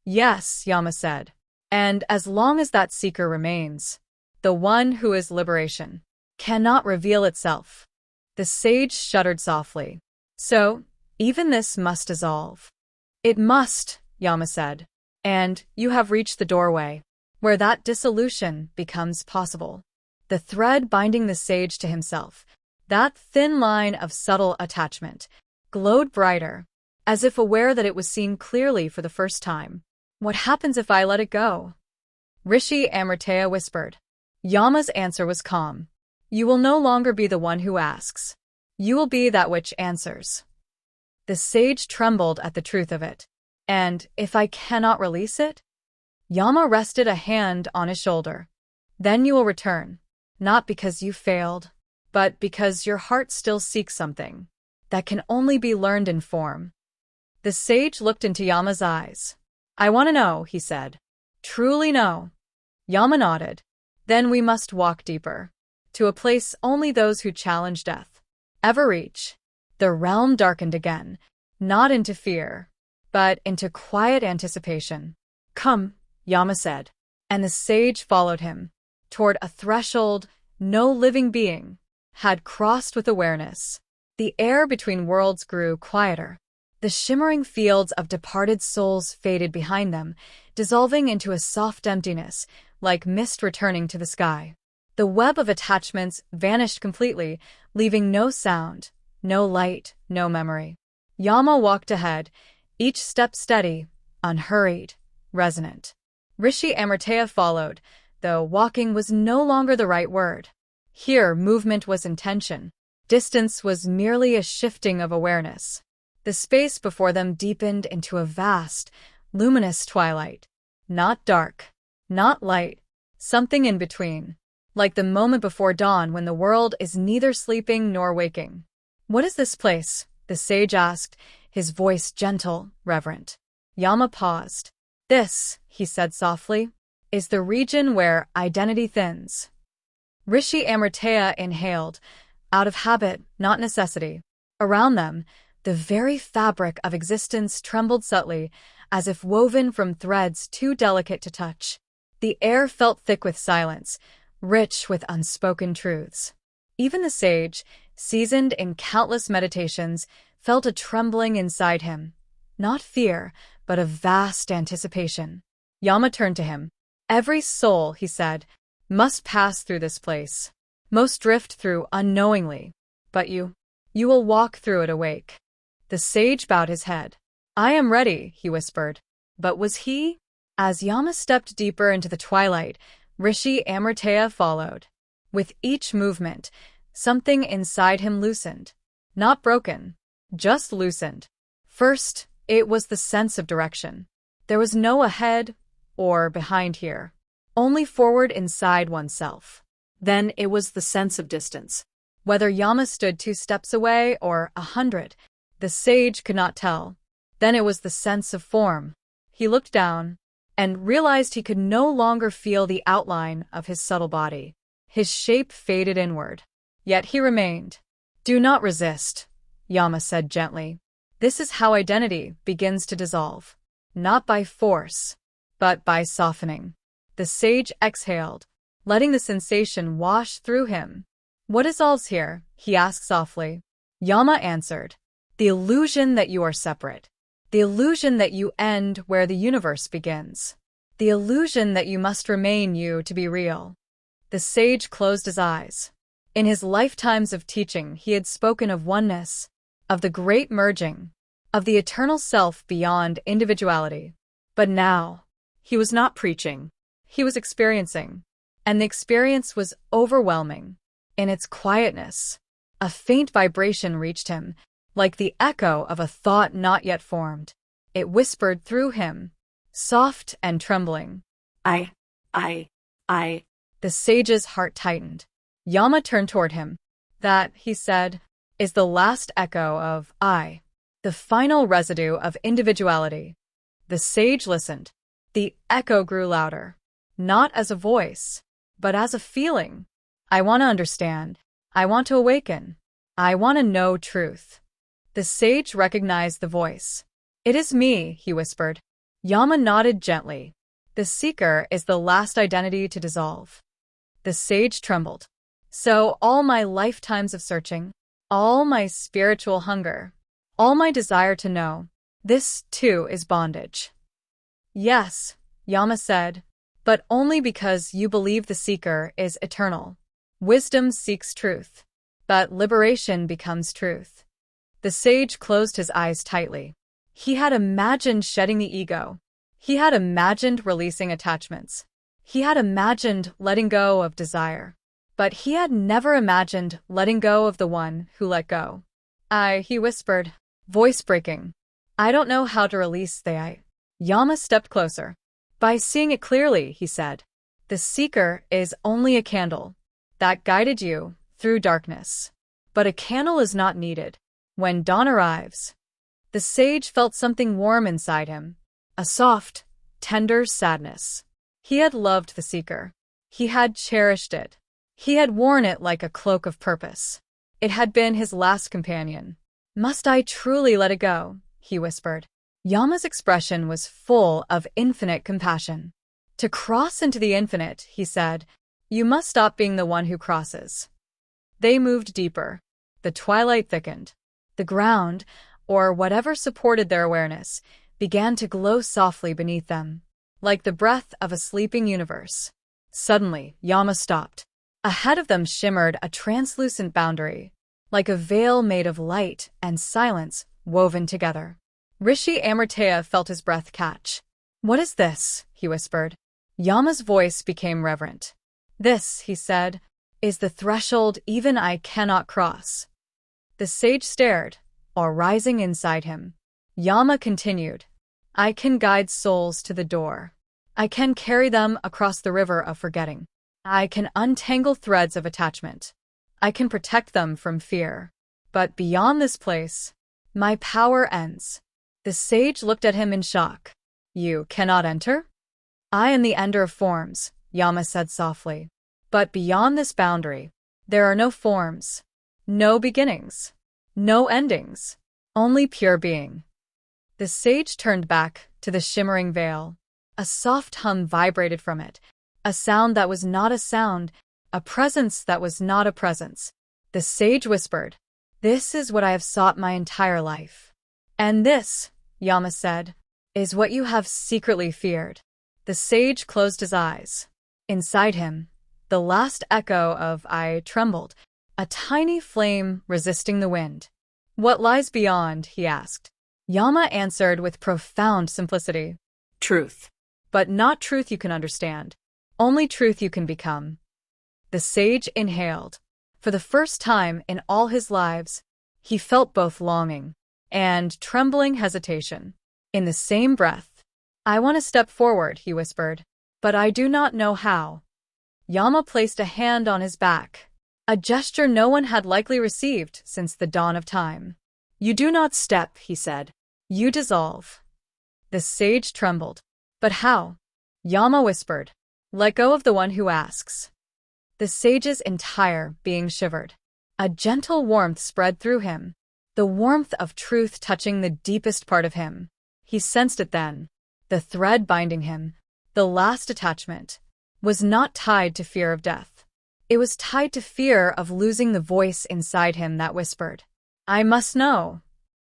Yes, Yama said. And as long as that seeker remains, the one who is liberation cannot reveal itself. The sage shuddered softly. So, even this must dissolve. It must, Yama said. And you have reached the doorway, where that dissolution becomes possible. The thread binding the sage to himself, that thin line of subtle attachment, glowed brighter, as if aware that it was seen clearly for the first time. What happens if I let it go? Rishi Amritaya whispered. Yama's answer was calm. You will no longer be the one who asks. You will be that which answers. The sage trembled at the truth of it. And if I cannot release it? Yama rested a hand on his shoulder. Then you will return, not because you failed, but because your heart still seeks something that can only be learned in form. The sage looked into Yama's eyes. I want to know, he said. Truly know. Yama nodded. Then we must walk deeper, to a place only those who challenge death ever reach. The realm darkened again, not into fear, but into quiet anticipation. Come, Yama said, and the sage followed him, toward a threshold no living being had crossed with awareness. The air between worlds grew quieter. The shimmering fields of departed souls faded behind them, dissolving into a soft emptiness, like mist returning to the sky. The web of attachments vanished completely, leaving no sound, no light, no memory. Yama walked ahead, each step steady, unhurried, resonant. Rishi Amritaya followed, though walking was no longer the right word. Here, movement was intention. Distance was merely a shifting of awareness. The space before them deepened into a vast, luminous twilight. Not dark, not light, something in between. Like the moment before dawn when the world is neither sleeping nor waking. What is this place? The sage asked, his voice gentle, reverent. Yama paused. This, he said softly, is the region where identity thins. Rishi Amritaya inhaled, out of habit, not necessity. Around them, the very fabric of existence trembled subtly, as if woven from threads too delicate to touch. The air felt thick with silence, rich with unspoken truths. Even the sage, seasoned in countless meditations, felt a trembling inside him. Not fear, but a vast anticipation. Yama turned to him. Every soul, he said, must pass through this place. Most drift through unknowingly. But you will walk through it awake. The sage bowed his head. I am ready, he whispered. But was he? As Yama stepped deeper into the twilight, Rishi Amritaya followed. With each movement, something inside him loosened. Not broken, just loosened. First, it was the sense of direction. There was no ahead or behind here, only forward inside oneself. Then it was the sense of distance. Whether Yama stood 2 steps away or 100, the sage could not tell. Then it was the sense of form. He looked down and realized he could no longer feel the outline of his subtle body. His shape faded inward. Yet he remained. Do not resist, Yama said gently. This is how identity begins to dissolve. Not by force, but by softening. The sage exhaled, letting the sensation wash through him. What dissolves here? He asked softly. Yama answered. The illusion that you are separate. The illusion that you end where the universe begins. The illusion that you must remain you to be real. The sage closed his eyes. In his lifetimes of teaching, he had spoken of oneness, of the great merging, of the eternal self beyond individuality. But now, he was not preaching. He was experiencing. And the experience was overwhelming. In its quietness, a faint vibration reached him, like the echo of a thought not yet formed. It whispered through him, soft and trembling. I. The sage's heart tightened. Yama turned toward him. That, he said, is the last echo of I, the final residue of individuality. The sage listened. The echo grew louder, not as a voice, but as a feeling. I want to understand. I want to awaken. I want to know truth. The sage recognized the voice. It is me, he whispered. Yama nodded gently. The seeker is the last identity to dissolve. The sage trembled. So all my lifetimes of searching, all my spiritual hunger, all my desire to know, this too is bondage. Yes, Yama said, but only because you believe the seeker is eternal. Wisdom seeks truth, but liberation becomes truth. The sage closed his eyes tightly. He had imagined shedding the ego. He had imagined releasing attachments. He had imagined letting go of desire. But he had never imagined letting go of the one who let go. He whispered, voice breaking. I don't know how to release the I. Yama stepped closer. By seeing it clearly, he said. The seeker is only a candle that guided you through darkness. But a candle is not needed. When dawn arrives, the sage felt something warm inside him, a soft, tender sadness. He had loved the seeker. He had cherished it. He had worn it like a cloak of purpose. It had been his last companion. Must I truly let it go? He whispered. Yama's expression was full of infinite compassion. To cross into the infinite, he said, you must stop being the one who crosses. They moved deeper. The twilight thickened. The ground, or whatever supported their awareness, began to glow softly beneath them, like the breath of a sleeping universe. Suddenly, Yama stopped. Ahead of them shimmered a translucent boundary, like a veil made of light and silence woven together. Rishi Amritaya felt his breath catch. What is this? He whispered. Yama's voice became reverent. This, he said, is the threshold even I cannot cross. The sage stared, awe rising inside him. Yama continued. I can guide souls to the door. I can carry them across the river of forgetting. I can untangle threads of attachment. I can protect them from fear. But beyond this place, my power ends. The sage looked at him in shock. You cannot enter? I am the ender of forms, Yama said softly. But beyond this boundary, there are no forms, no beginnings, no endings, only pure being. The sage turned back to the shimmering veil. A soft hum vibrated from it, a sound that was not a sound, a presence that was not a presence. The sage whispered, This is what I have sought my entire life. And this, Yama said, is what you have secretly feared. The sage closed his eyes. Inside him, the last echo of I trembled, a tiny flame resisting the wind. What lies beyond? He asked. Yama answered with profound simplicity. Truth. But not truth you can understand. Only truth you can become. The sage inhaled. For the first time in all his lives, he felt both longing and trembling hesitation. In the same breath, I want to step forward, he whispered, but I do not know how. Yama placed a hand on his back, a gesture no one had likely received since the dawn of time. You do not step, he said. You dissolve. The sage trembled. But how? Yama whispered. Let go of the one who asks. The sage's entire being shivered. A gentle warmth spread through him, the warmth of truth touching the deepest part of him. He sensed it then. The thread binding him, the last attachment, was not tied to fear of death. It was tied to fear of losing the voice inside him that whispered, I must know.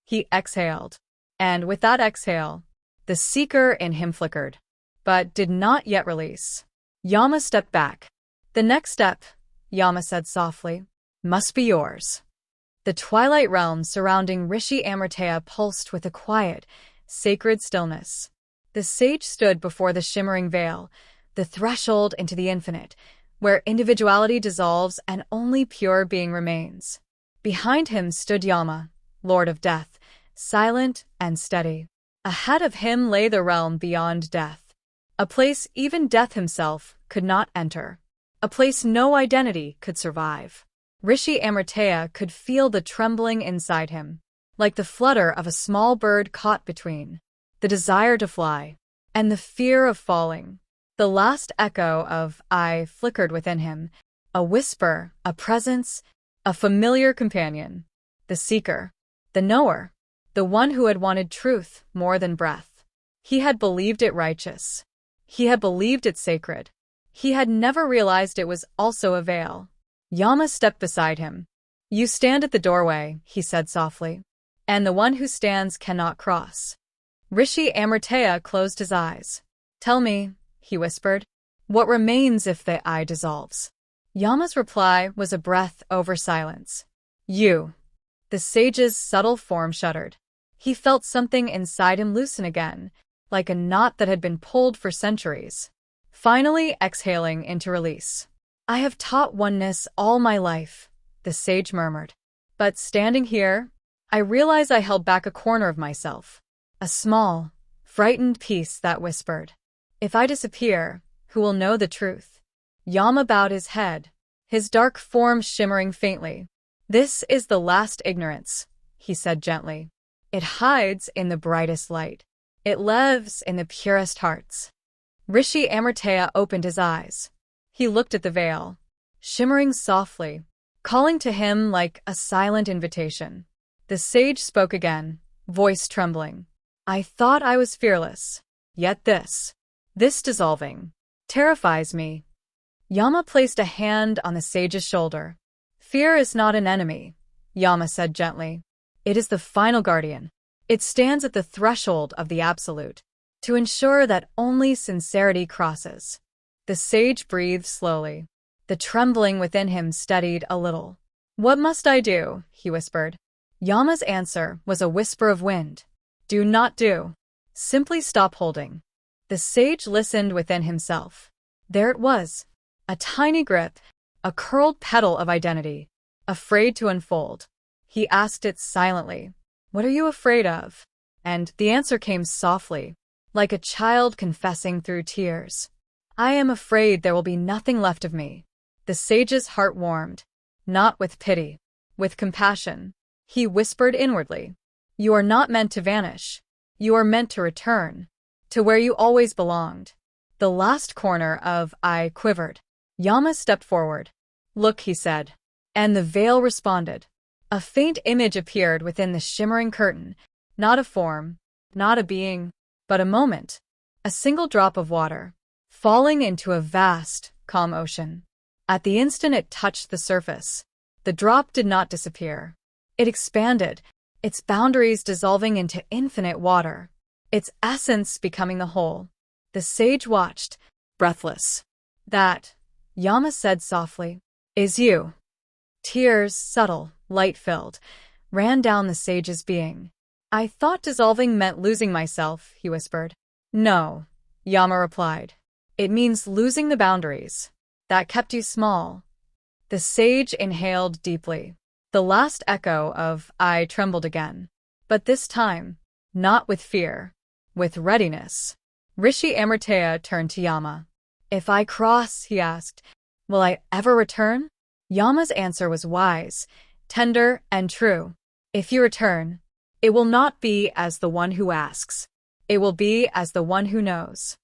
He exhaled. And with that exhale, the seeker in him flickered, but did not yet release. Yama stepped back. The next step, Yama said softly, must be yours. The twilight realm surrounding Rishi Amritaya pulsed with a quiet, sacred stillness. The sage stood before the shimmering veil, the threshold into the infinite, where individuality dissolves and only pure being remains. Behind him stood Yama, Lord of Death, silent and steady. Ahead of him lay the realm beyond death, a place even death himself could not enter, a place no identity could survive. Rishi Amritaya could feel the trembling inside him, like the flutter of a small bird caught between the desire to fly and the fear of falling. The last echo of I flickered within him, a whisper, a presence, a familiar companion, the seeker, the knower, the one who had wanted truth more than breath. He had believed it righteous. He had believed it sacred. He had never realized it was also a veil. Yama stepped beside him. You stand at the doorway, he said softly, and the one who stands cannot cross. Rishi Amritaya closed his eyes. Tell me, he whispered, what remains if the I dissolves? Yama's reply was a breath over silence. You. The sage's subtle form shuddered. He felt something inside him loosen again, like a knot that had been pulled for centuries. Finally exhaling into release. I have taught oneness all my life, the sage murmured. But standing here, I realize I held back a corner of myself. A small, frightened piece that whispered, If I disappear, who will know the truth? Yama bowed his head, his dark form shimmering faintly. This is the last ignorance, he said gently. It hides in the brightest light. It lives in the purest hearts. Rishi Amritaya opened his eyes. He looked at the veil, shimmering softly, calling to him like a silent invitation. The sage spoke again, voice trembling. I thought I was fearless, yet this dissolving, terrifies me. Yama placed a hand on the sage's shoulder. Fear is not an enemy, Yama said gently. It is the final guardian. It stands at the threshold of the absolute, to ensure that only sincerity crosses. The sage breathed slowly. The trembling within him steadied a little. What must I do? He whispered. Yama's answer was a whisper of wind. Do not do. Simply stop holding. The sage listened within himself. There it was. A tiny grip, a curled petal of identity, afraid to unfold. He asked it silently. What are you afraid of? And the answer came softly, like a child confessing through tears. I am afraid there will be nothing left of me. The sage's heart warmed, not with pity, with compassion. He whispered inwardly, You are not meant to vanish. You are meant to return, to where you always belonged. The last corner of I quivered. Yama stepped forward. Look, he said. And the veil responded. A faint image appeared within the shimmering curtain, not a form, not a being, but a moment, a single drop of water, falling into a vast, calm ocean. At the instant it touched the surface, the drop did not disappear. It expanded, its boundaries dissolving into infinite water, its essence becoming the whole. The sage watched, breathless. That, Yama said softly, is you. Tears, subtle, light-filled, ran down the sage's being. I thought dissolving meant losing myself, he whispered. No, Yama replied. It means losing the boundaries that kept you small. The sage inhaled deeply. The last echo of I trembled again. But this time, not with fear, with readiness. Rishi Amritaya turned to Yama. If I cross, he asked, will I ever return? Yama's answer was wise, tender, and true. If you return, it will not be as the one who asks. It will be as the one who knows.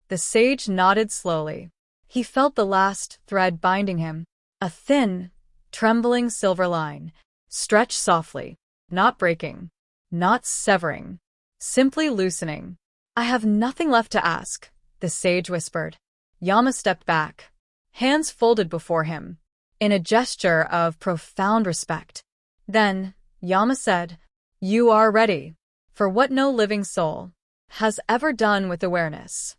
The sage nodded slowly. He felt the last thread binding him, a thin, trembling silver line, stretched softly, not breaking, not severing, simply loosening. I have nothing left to ask, the sage whispered. Yama stepped back, hands folded before him, in a gesture of profound respect. Then, Yama said, You are ready for what no living soul has ever done with awareness.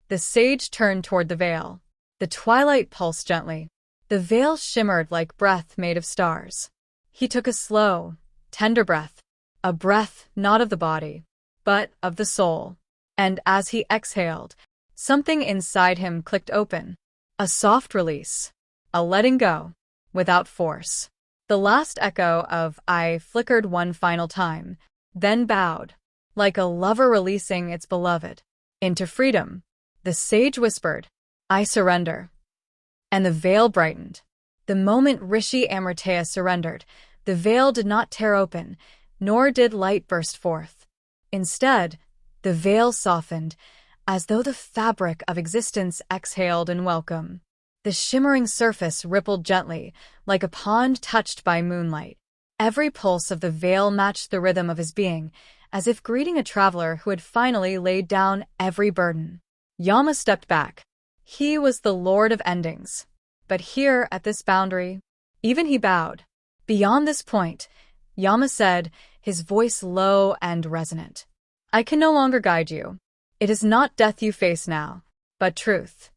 The sage turned toward the veil. The twilight pulsed gently. The veil shimmered like breath made of stars. He took a slow, tender breath, a breath not of the body, but of the soul. And as he exhaled, something inside him clicked open. A soft release. A letting go, without force. The last echo of I flickered one final time, then bowed, like a lover releasing its beloved, into freedom. The sage whispered, I surrender. And the veil brightened. The moment Rishi Amritaya surrendered, the veil did not tear open, nor did light burst forth. Instead, the veil softened, as though the fabric of existence exhaled in welcome. The shimmering surface rippled gently, like a pond touched by moonlight. Every pulse of the veil matched the rhythm of his being, as if greeting a traveler who had finally laid down every burden. Yama stepped back. He was the Lord of Endings. But here, at this boundary, even he bowed. Beyond this point, Yama said, his voice low and resonant. I can no longer guide you. It is not death you face now, but truth.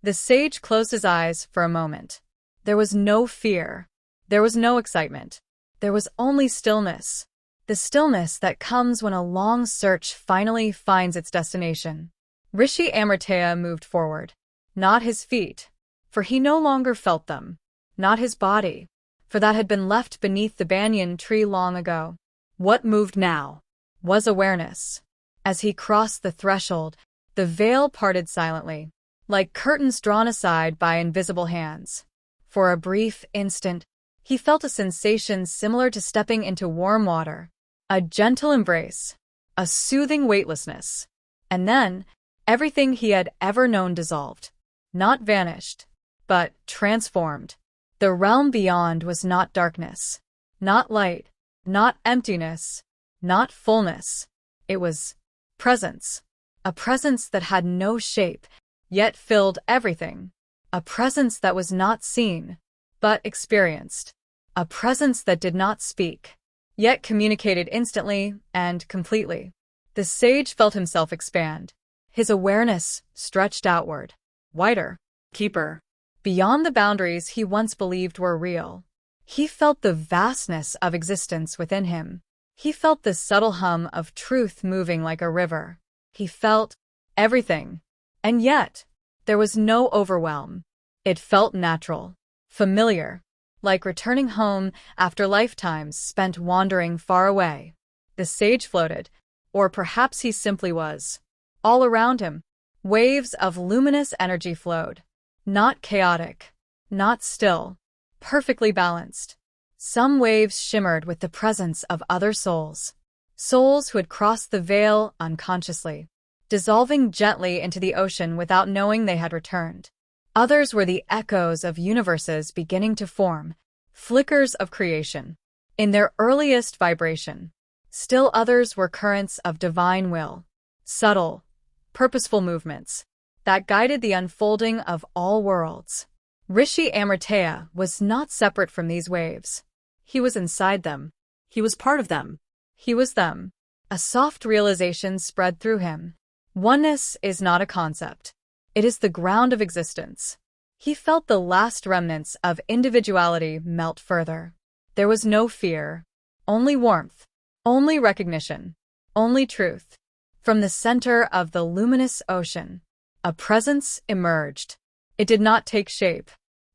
The sage closed his eyes for a moment. There was no fear. There was no excitement. There was only stillness. The stillness that comes when a long search finally finds its destination. Rishi Amritaya moved forward. Not his feet, for he no longer felt them. Not his body, for that had been left beneath the banyan tree long ago. What moved now was awareness. As he crossed the threshold, The veil parted silently, like curtains drawn aside by invisible hands. For a brief instant, he felt a sensation similar to stepping into warm water, a gentle embrace, a soothing weightlessness. And then, everything he had ever known dissolved. Not vanished, but transformed. The realm beyond was not darkness, not light, not emptiness, not fullness. It was presence. A presence that had no shape, yet filled everything. A presence that was not seen, but experienced. A presence that did not speak, yet communicated instantly and completely. The sage felt himself expand. His awareness stretched outward, wider. Keeper. Beyond the boundaries he once believed were real. He felt the vastness of existence within him. He felt the subtle hum of truth moving like a river. He felt everything. And yet, there was no overwhelm. It felt natural, familiar, like returning home after lifetimes spent wandering far away. The sage floated, or perhaps he simply was. All around him, waves of luminous energy flowed. Not chaotic, not still, perfectly balanced. Some waves shimmered with the presence of other souls. Souls who had crossed the veil unconsciously, dissolving gently into the ocean without knowing they had returned. Others were the echoes of universes beginning to form, flickers of creation, in their earliest vibration. Still others were currents of divine will, subtle, purposeful movements that guided the unfolding of all worlds. Rishi Amritaya was not separate from these waves. He was inside them. He was part of them. He was them. A soft realization spread through him. Oneness is not a concept. It is the ground of existence. He felt the last remnants of individuality melt further. There was no fear, only warmth, only recognition, only truth. From the center of the luminous ocean, a presence emerged. It did not take shape.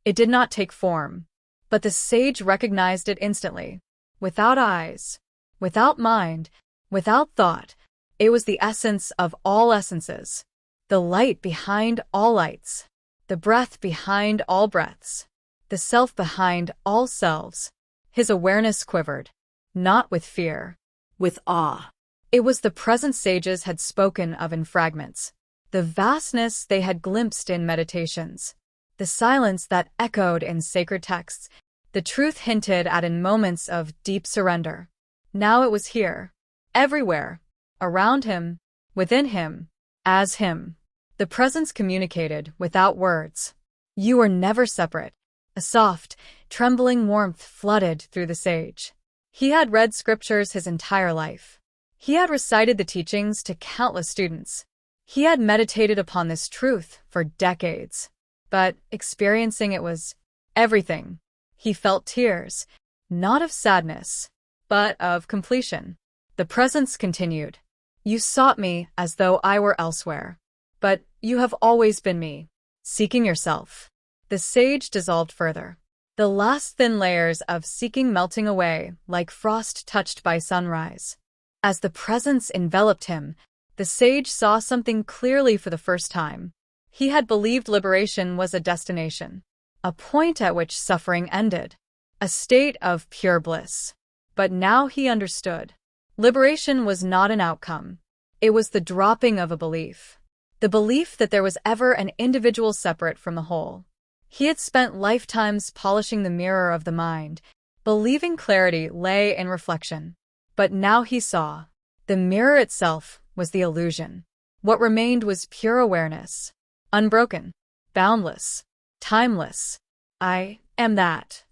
It did not take form. But the sage recognized it instantly. Without eyes, without mind, without thought, it was the essence of all essences. The light behind all lights. The breath behind all breaths. The self behind all selves. His awareness quivered. Not with fear. With awe. It was the present sages had spoken of in fragments. The vastness they had glimpsed in meditations. The silence that echoed in sacred texts. The truth hinted at in moments of deep surrender. Now it was here. Everywhere. Around him. Within him. As him. The presence communicated without words. You were never separate. A soft, trembling warmth flooded through the sage. He had read scriptures his entire life. He had recited the teachings to countless students. He had meditated upon this truth for decades. But experiencing it was everything. He felt tears, not of sadness, but of completion. The presence continued. You sought me as though I were elsewhere. But you have always been me, seeking yourself. The sage dissolved further. The last thin layers of seeking melting away like frost touched by sunrise. As the presence enveloped him, the sage saw something clearly for the first time. He had believed liberation was a destination, a point at which suffering ended, a state of pure bliss. But now he understood. Liberation was not an outcome. It was the dropping of a belief. The belief that there was ever an individual separate from the whole. He had spent lifetimes polishing the mirror of the mind, believing clarity lay in reflection. But now he saw. The mirror itself was the illusion. What remained was pure awareness. Unbroken. Boundless. Timeless. I am that.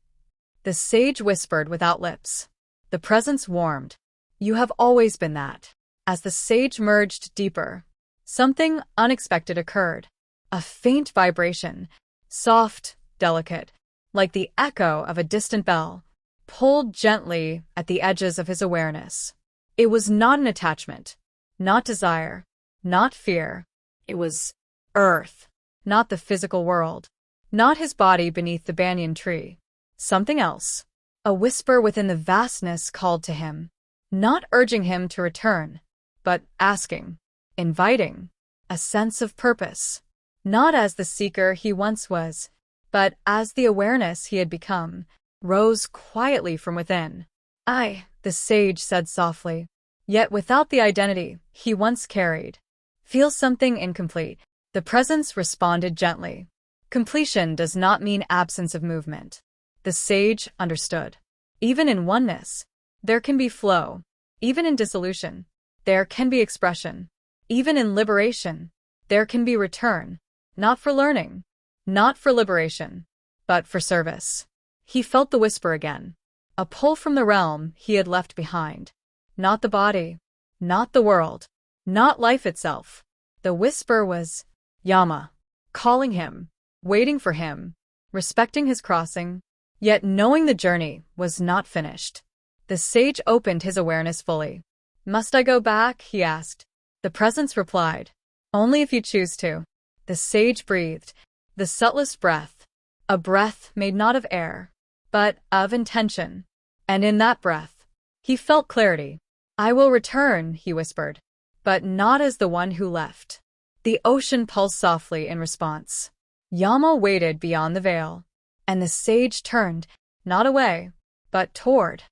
The sage whispered without lips. The presence warmed. You have always been that. As the sage merged deeper, something unexpected occurred. A faint vibration, soft, delicate, like the echo of a distant bell, pulled gently at the edges of his awareness. It was not an attachment, not desire, not fear. It was earth, not the physical world, not his body beneath the banyan tree. Something else. A whisper within the vastness called to him, not urging him to return, but asking, inviting. a sense of purpose. Not as the seeker he once was, but as the awareness he had become, rose quietly from within. "I," the sage said softly, yet without the identity he once carried. "Feel something incomplete." The presence responded gently. Completion does not mean absence of movement. The sage understood. Even in oneness, there can be flow. Even in dissolution, there can be expression. Even in liberation, there can be return. Not for learning, not for liberation, but for service. He felt the whisper again. A pull from the realm he had left behind. Not the body, not the world, not life itself. The whisper was Yama, calling him, waiting for him, respecting his crossing, yet knowing the journey was not finished. The sage opened his awareness fully. "Must I go back?" he asked. The presence replied, "Only if you choose to." The sage breathed, the subtlest breath, a breath made not of air, but of intention. And in that breath, he felt clarity. "I will return," he whispered, "but not as the one who left." The ocean pulsed softly in response. Yama waited beyond the veil, and the sage turned, not away, but toward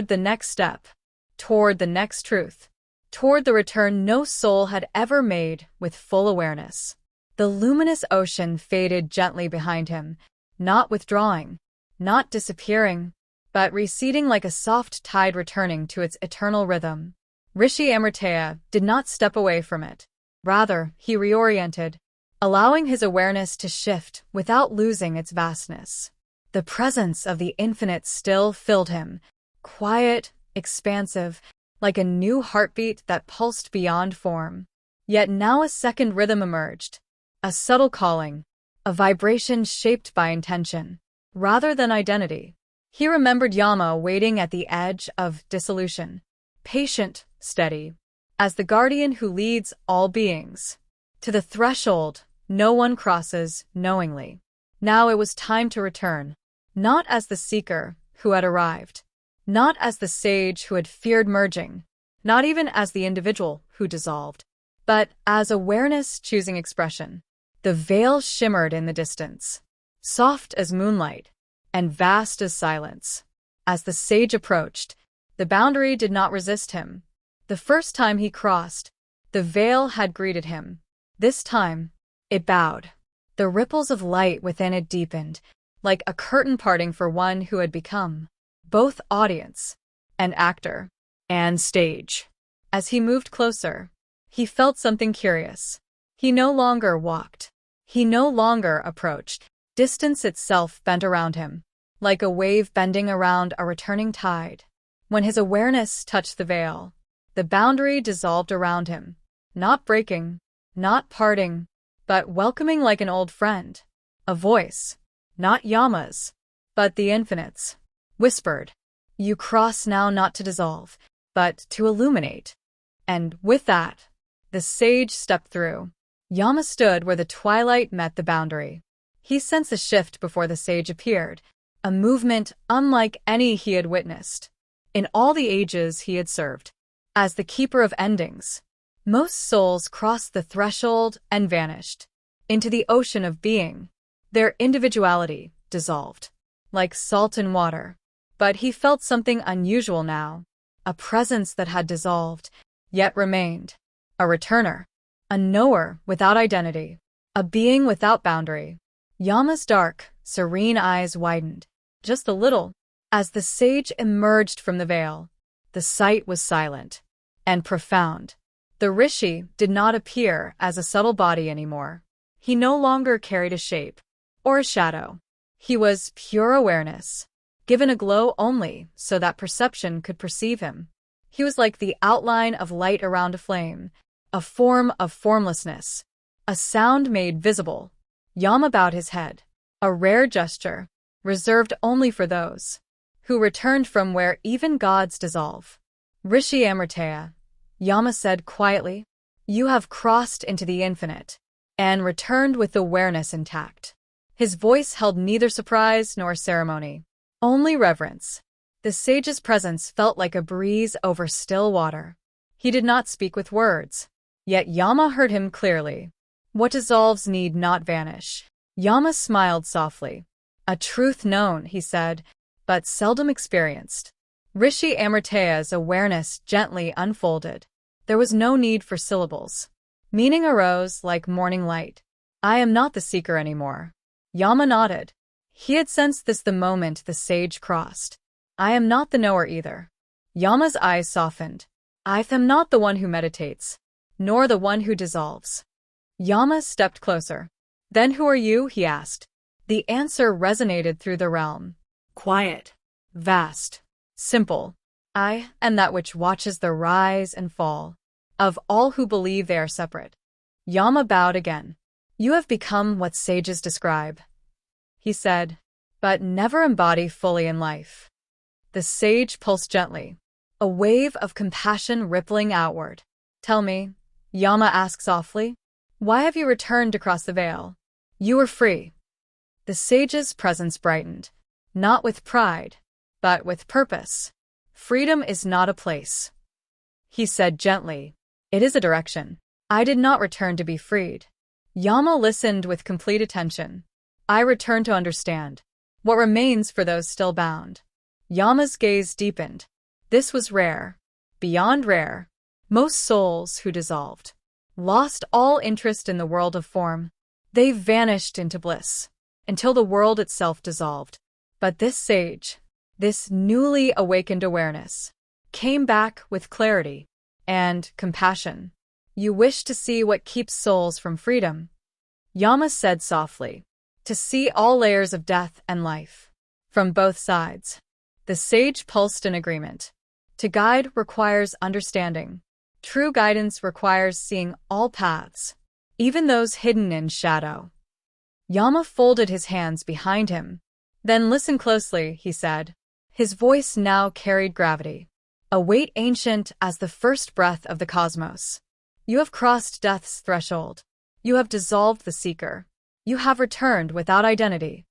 the next step, toward the next truth, toward the return no soul had ever made with full awareness. The luminous ocean faded gently behind him, not withdrawing, not disappearing, but receding like a soft tide returning to its eternal rhythm. Rishi Amritaya did not step away from it. Rather, he reoriented, allowing his awareness to shift without losing its vastness. The presence of the infinite still filled him, quiet, expansive, like a new heartbeat that pulsed beyond form. Yet now a second rhythm emerged, a subtle calling, a vibration shaped by intention, rather than identity. He remembered Yama waiting at the edge of dissolution, patient, steady, as the guardian who leads all beings. To the threshold, no one crosses knowingly. Now it was time to return, not as the seeker who had arrived, not as the sage who had feared merging, not even as the individual who dissolved, but as awareness choosing expression. The veil shimmered in the distance, soft as moonlight, and vast as silence. As the sage approached, the boundary did not resist him. The first time he crossed, the veil had greeted him. This time, it bowed. The ripples of light within it deepened, like a curtain parting for one who had become both audience and actor and stage. As he moved closer, he felt something curious. He no longer walked. He no longer approached. Distance itself bent around him, like a wave bending around a returning tide. When his awareness touched the veil, the boundary dissolved around him, not breaking, not parting, but welcoming like an old friend. A voice, not Yama's, but the infinite's, whispered, "You cross now not to dissolve, but to illuminate." And with that, the sage stepped through. Yama stood where the twilight met the boundary. He sensed a shift before the sage appeared, a movement unlike any he had witnessed in all the ages he had served. As the keeper of endings, most souls crossed the threshold and vanished into the ocean of being. Their individuality dissolved, like salt in water. But he felt something unusual now, a presence that had dissolved, yet remained. A returner, a knower without identity, a being without boundary. Yama's dark, serene eyes widened, just a little. As the sage emerged from the veil, the sight was silent and profound. The Rishi did not appear as a subtle body anymore. He no longer carried a shape or a shadow. He was pure awareness, given a glow only so that perception could perceive him. He was like the outline of light around a flame, a form of formlessness, a sound made visible. Yama bowed his head, a rare gesture, reserved only for those who returned from where even gods dissolve. "Rishi Amritaya," Yama said quietly, "you have crossed into the infinite and returned with awareness intact." His voice held neither surprise nor ceremony, only reverence. The sage's presence felt like a breeze over still water. He did not speak with words, Yet Yama heard him clearly. What dissolves need not vanish. Yama smiled softly. A truth known, he said, but seldom experienced. Rishi Amritaya's awareness gently unfolded. There was no need for syllables. Meaning arose like morning light. I am not the seeker anymore. Yama nodded. He had sensed this the moment the sage crossed. I am not the knower either. Yama's eyes softened. I am not the one who meditates, nor the one who dissolves. Yama stepped closer. Then who are you? He asked. The answer resonated through the realm. Quiet. Vast. Simple. I am that which watches the rise and fall of all who believe they are separate. Yama bowed again. You have become what sages describe, he said, but never embody fully in life. The sage pulsed gently, a wave of compassion rippling outward. Tell me, Yama asked softly, why have you returned across the veil? You were free. The sage's presence brightened, not with pride, but with purpose. Freedom is not a place, he said gently. It is a direction. I did not return to be freed. Yama listened with complete attention. I returned to understand what remains for those still bound. Yama's gaze deepened. This was rare, beyond rare. Most souls who dissolved lost all interest in the world of form. They vanished into bliss, until the world itself dissolved. But this sage, this newly awakened awareness, came back with clarity and compassion. You wish to see what keeps souls from freedom? Yama said softly. To see all layers of death and life, from both sides. The sage pulsed in agreement. To guide requires understanding. True guidance requires seeing all paths, even those hidden in shadow. Yama folded his hands behind him. Then listen closely, he said. His voice now carried gravity, a weight ancient as the first breath of the cosmos. You have crossed death's threshold. You have dissolved the seeker. You have returned without identity.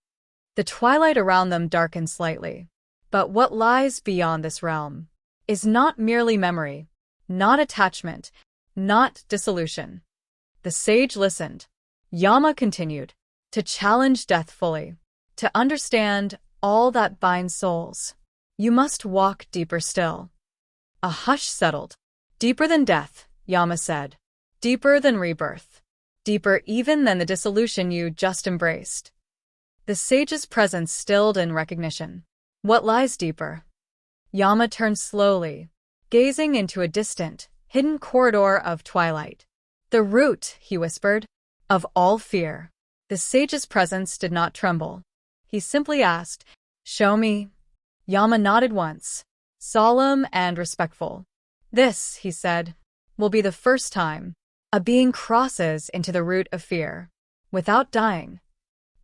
The twilight around them darkened slightly. But what lies beyond this realm is not merely memory, not attachment, not dissolution. The sage listened. Yama continued. To challenge death fully, to understand all that binds souls, you must walk deeper still. A hush settled. Deeper than death, Yama said. Deeper than rebirth. Deeper even than the dissolution you just embraced. The sage's presence stilled in recognition. What lies deeper? Yama turned slowly, gazing into a distant, hidden corridor of twilight. The root, he whispered, of all fear. The sage's presence did not tremble. He simply asked, Show me. Yama nodded once, solemn and respectful. This, he said, will be the first time a being crosses into the root of fear, without dying.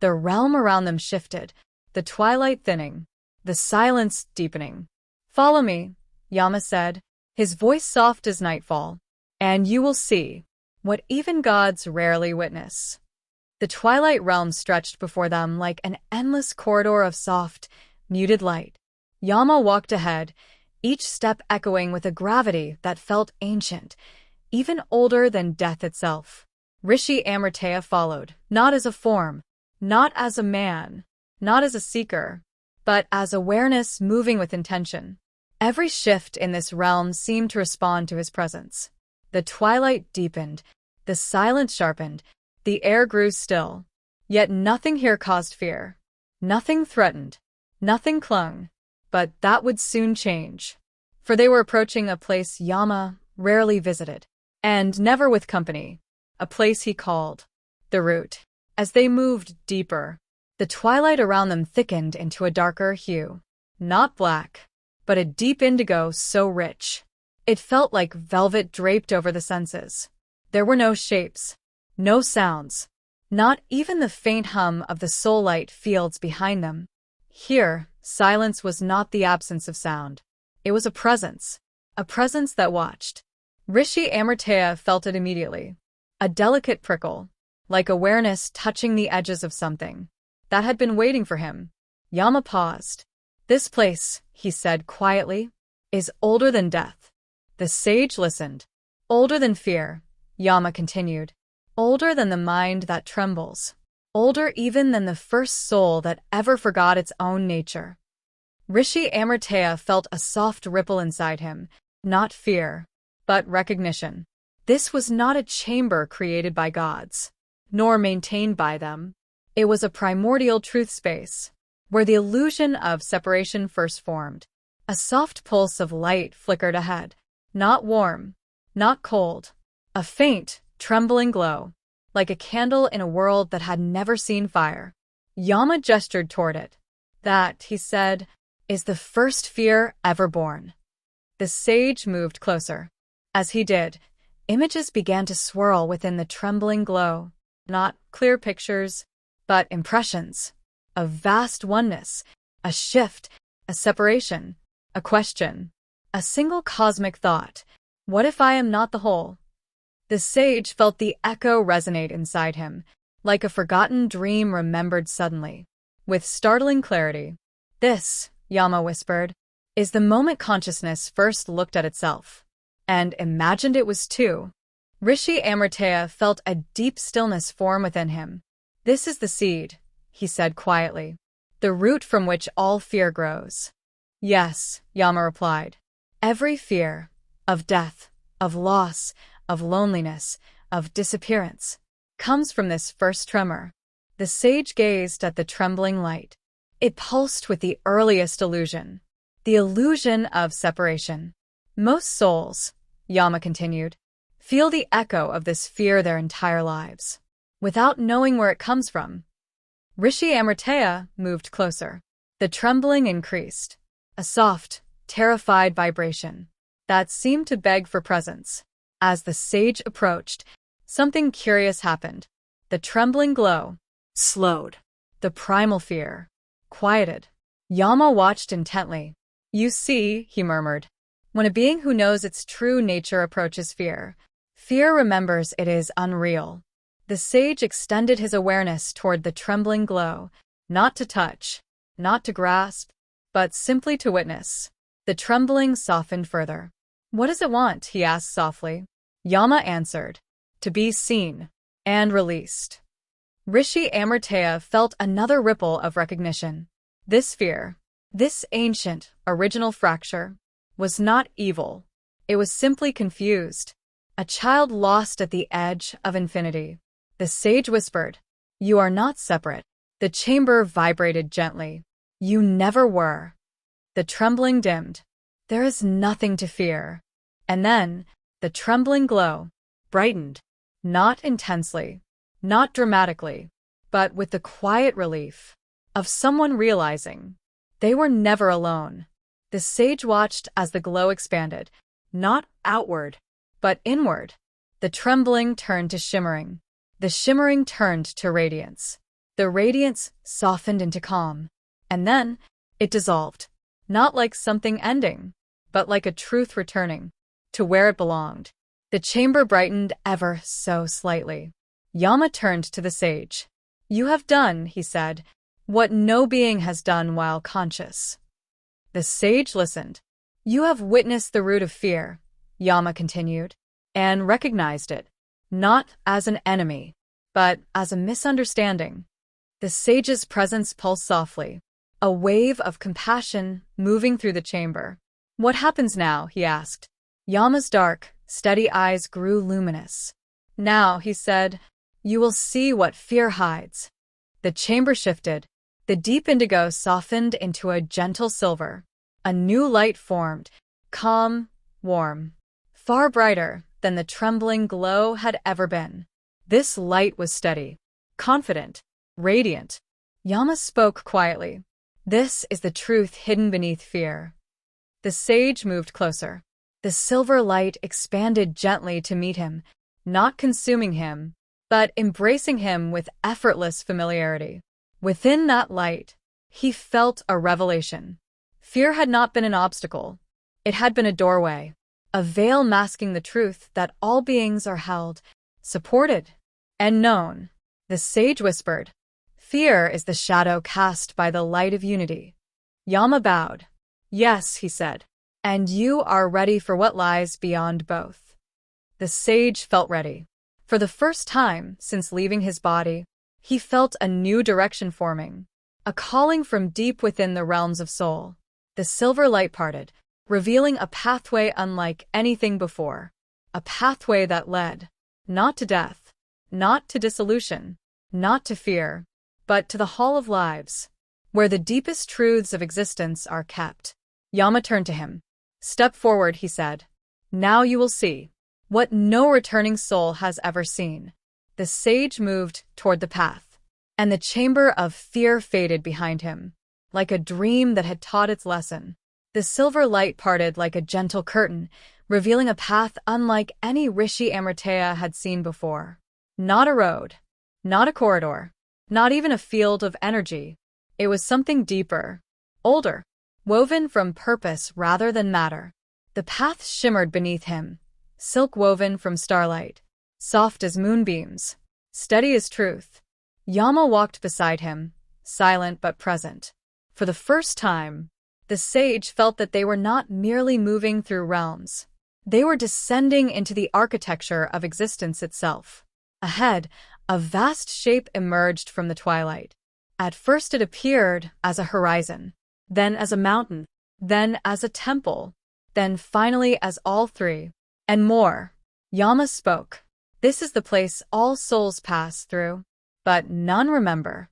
The realm around them shifted, the twilight thinning, the silence deepening. Follow me, Yama said, his voice soft as nightfall, and you will see what even gods rarely witness. The twilight realm stretched before them like an endless corridor of soft, muted light. Yama walked ahead, each step echoing with a gravity that felt ancient, even older than death itself. Rishi Amritaya followed, not as a form, not as a man, not as a seeker, but as awareness moving with intention. Every shift in this realm seemed to respond to his presence. The twilight deepened, the silence sharpened, the air grew still. Yet nothing here caused fear. Nothing threatened. Nothing clung. But that would soon change. For they were approaching a place Yama rarely visited, and never with company. A place he called the Root. As they moved deeper, the twilight around them thickened into a darker hue. Not black, but a deep indigo so rich. It felt like velvet draped over the senses. There were no shapes, no sounds, not even the faint hum of the soul-light fields behind them. Here, silence was not the absence of sound. It was a presence that watched. Rishi Amritaya felt it immediately. A delicate prickle, like awareness touching the edges of something that had been waiting for him. Yama paused. This place, he said quietly, is older than death. The sage listened. Older than fear, Yama continued. Older than the mind that trembles. Older even than the first soul that ever forgot its own nature. Rishi Amritaya felt a soft ripple inside him, not fear, but recognition. This was not a chamber created by gods, nor maintained by them. It was a primordial truth space, where the illusion of separation first formed. A soft pulse of light flickered ahead, not warm, not cold, a faint, trembling glow, like a candle in a world that had never seen fire. Yama gestured toward it. That, he said, is the first fear ever born. The sage moved closer. As he did, images began to swirl within the trembling glow, not clear pictures, but impressions. A vast oneness, a shift, a separation, a question, a single cosmic thought. What if I am not the whole? The sage felt the echo resonate inside him, like a forgotten dream remembered suddenly. With startling clarity, this, Yama whispered, is the moment consciousness first looked at itself, and imagined it was too. Rishi Amritaya felt a deep stillness form within him. This is the seed, he said quietly, the root from which all fear grows. Yes, Yama replied. Every fear, of death, of loss, of loneliness, of disappearance, comes from this first tremor. The sage gazed at the trembling light. It pulsed with the earliest illusion, the illusion of separation. Most souls, Yama continued, feel the echo of this fear their entire lives, without knowing where it comes from. Rishi Amritaya moved closer. The trembling increased, a soft, terrified vibration that seemed to beg for presence. As the sage approached, something curious happened. The trembling glow slowed. The primal fear quieted. Yama watched intently. You see, he murmured, when a being who knows its true nature approaches fear, fear remembers it is unreal. The sage extended his awareness toward the trembling glow, not to touch, not to grasp, but simply to witness. The trembling softened further. What does it want? He asked softly. Yama answered, to be seen and released. Rishi Amritaya felt another ripple of recognition. This fear, this ancient, original fracture, was not evil. It was simply confused, a child lost at the edge of infinity. The sage whispered, you are not separate. The chamber vibrated gently. You never were. The trembling dimmed. There is nothing to fear. And then, the trembling glow brightened, not intensely, not dramatically, but with the quiet relief of someone realizing they were never alone. The sage watched as the glow expanded, not outward, but inward. The trembling turned to shimmering. The shimmering turned to radiance. The radiance softened into calm. And then, it dissolved, not like something ending, but like a truth returning to where it belonged. The chamber brightened ever so slightly. Yama turned to the sage. You have done, he said, what no being has done while conscious. The sage listened. You have witnessed the root of fear, Yama continued, and recognized it, not as an enemy, but as a misunderstanding. The sage's presence pulsed softly, a wave of compassion moving through the chamber. What happens now? He asked. Yama's dark, steady eyes grew luminous. Now, he said, you will see what fear hides. The chamber shifted. The deep indigo softened into a gentle silver. A new light formed, calm, warm, far brighter than the trembling glow had ever been. This light was steady, confident, radiant. Yama spoke quietly. This is the truth hidden beneath fear. The sage moved closer. The silver light expanded gently to meet him, not consuming him, but embracing him with effortless familiarity. Within that light, he felt a revelation. Fear had not been an obstacle. It had been a doorway, a veil masking the truth that all beings are held, supported, and known. The sage whispered, fear is the shadow cast by the light of unity. Yama bowed. Yes, he said, and you are ready for what lies beyond both. The sage felt ready. For the first time since leaving his body, he felt a new direction forming, a calling from deep within the realms of soul. The silver light parted, revealing a pathway unlike anything before. A pathway that led, not to death, not to dissolution, not to fear, but to the Hall of Lives, where the deepest truths of existence are kept. Yama turned to him. "Step forward," he said. "Now you will see what no returning soul has ever seen." The sage moved toward the path, and the chamber of fear faded behind him, like a dream that had taught its lesson. The silver light parted like a gentle curtain, revealing a path unlike any Rishi Amritaya had seen before. Not a road, not a corridor, not even a field of energy. It was something deeper, older, woven from purpose rather than matter. The path shimmered beneath him, silk woven from starlight, soft as moonbeams, steady as truth. Yama walked beside him, silent but present. For the first time, the sage felt that they were not merely moving through realms. They were descending into the architecture of existence itself. Ahead, a vast shape emerged from the twilight. At first it appeared as a horizon, then as a mountain, then as a temple, then finally as all three, and more. Yama spoke. "This is the place all souls pass through, but none remember."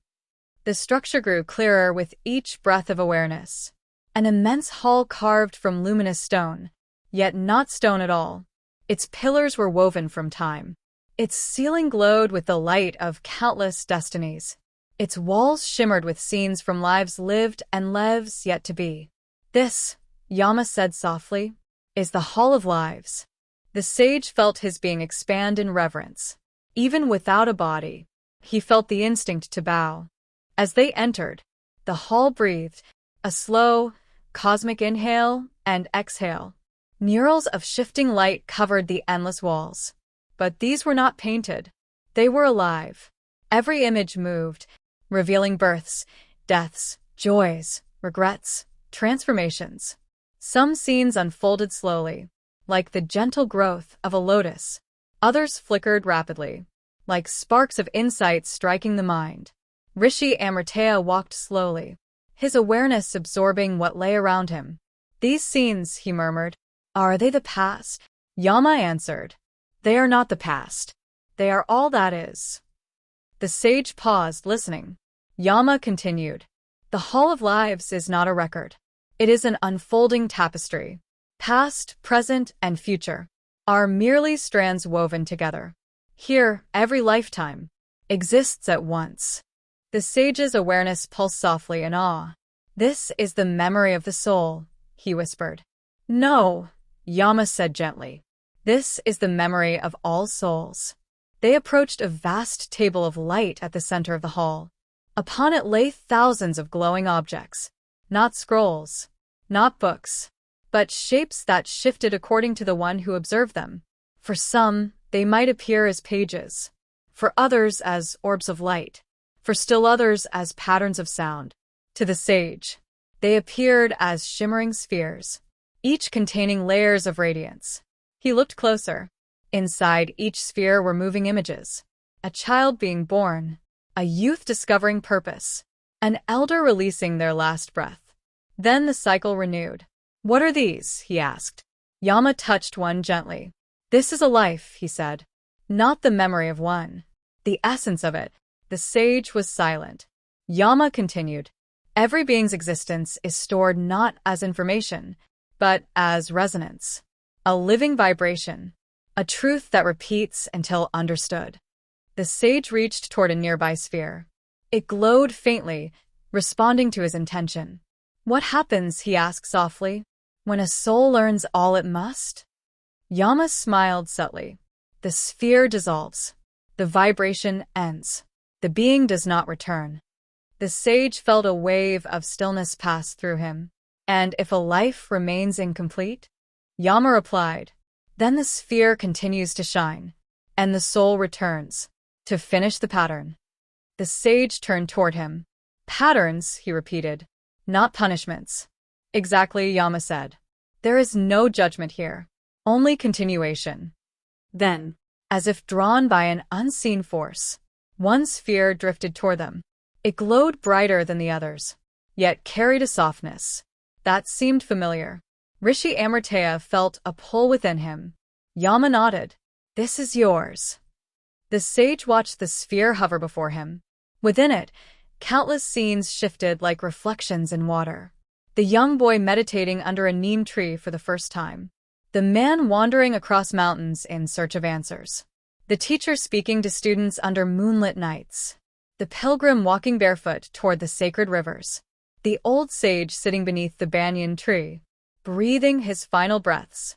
The structure grew clearer with each breath of awareness. An immense hall carved from luminous stone, yet not stone at all. Its pillars were woven from time. Its ceiling glowed with the light of countless destinies. Its walls shimmered with scenes from lives lived and lives yet to be. "This," Yama said softly, "is the Hall of Lives." The sage felt his being expand in reverence. Even without a body, he felt the instinct to bow. As they entered, the hall breathed, a slow, cosmic inhale and exhale. Murals of shifting light covered the endless walls. But these were not painted. They were alive. Every image moved, revealing births, deaths, joys, regrets, transformations. Some scenes unfolded slowly, like the gentle growth of a lotus. Others flickered rapidly, like sparks of insight striking the mind. Rishi Amritaya walked slowly, his awareness absorbing what lay around him. "These scenes," he murmured, "are they the past?" Yama answered, "They are not the past. They are all that is." The sage paused, listening. Yama continued, "The Hall of Lives is not a record. It is an unfolding tapestry. Past, present, and future are merely strands woven together. Here, every lifetime exists at once." The sage's awareness pulsed softly in awe. "This is the memory of the soul," he whispered. "No," Yama said gently. "This is the memory of all souls." They approached a vast table of light at the center of the hall. Upon it lay thousands of glowing objects. Not scrolls, not books, but shapes that shifted according to the one who observed them. For some, they might appear as pages. For others as orbs of light. For still others as patterns of sound. To the sage, they appeared as shimmering spheres, each containing layers of radiance. He looked closer. Inside each sphere were moving images. A child being born, a youth discovering purpose, an elder releasing their last breath. Then the cycle renewed. "What are these?" he asked. Yama touched one gently. "This is a life," he said. "Not the memory of one. The essence of it." The sage was silent. Yama continued, "Every being's existence is stored not as information, but as resonance. A living vibration. A truth that repeats until understood." The sage reached toward a nearby sphere. It glowed faintly, responding to his intention. "What happens," he asked softly, "when a soul learns all it must?" Yama smiled subtly. "The sphere dissolves. The vibration ends. The being does not return." The sage felt a wave of stillness pass through him. "And if a life remains incomplete?" Yama replied, "Then the sphere continues to shine, and the soul returns, to finish the pattern." The sage turned toward him. "Patterns," he repeated, "not punishments." "Exactly," Yama said. "There is no judgment here, only continuation." Then, as if drawn by an unseen force, one sphere drifted toward them. It glowed brighter than the others, yet carried a softness that seemed familiar. Rishi Amritaya felt a pull within him. Yama nodded. "This is yours." The sage watched the sphere hover before him. Within it, countless scenes shifted like reflections in water. The young boy meditating under a neem tree for the first time. The man wandering across mountains in search of answers. The teacher speaking to students under moonlit nights. The pilgrim walking barefoot toward the sacred rivers. The old sage sitting beneath the banyan tree, breathing his final breaths.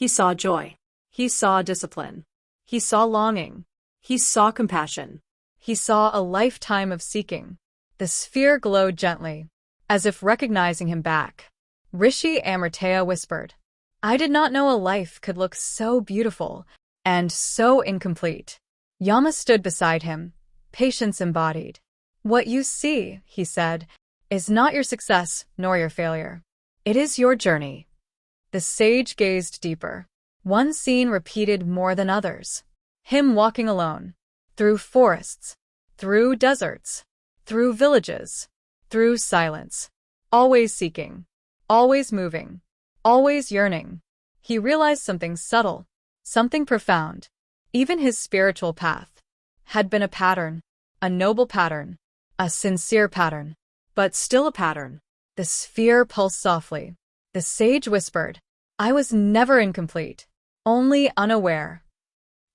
he saw joy. He saw discipline. He saw longing. He saw compassion. He saw a lifetime of seeking. The sphere glowed gently, as if recognizing him back. Rishi Amritaya whispered, "I did not know a life could look so beautiful and so incomplete." Yama stood beside him, patience embodied. "What you see," he said, "is not your success nor your failure. It is your journey." The sage gazed deeper. One scene repeated more than others. Him walking alone, through forests, through deserts, through villages, through silence, always seeking, always moving, always yearning. He realized something subtle, something profound. Even his spiritual path had been a pattern, a noble pattern, a sincere pattern, but still a pattern. The sphere pulsed softly. The sage whispered, "I was never incomplete, only unaware."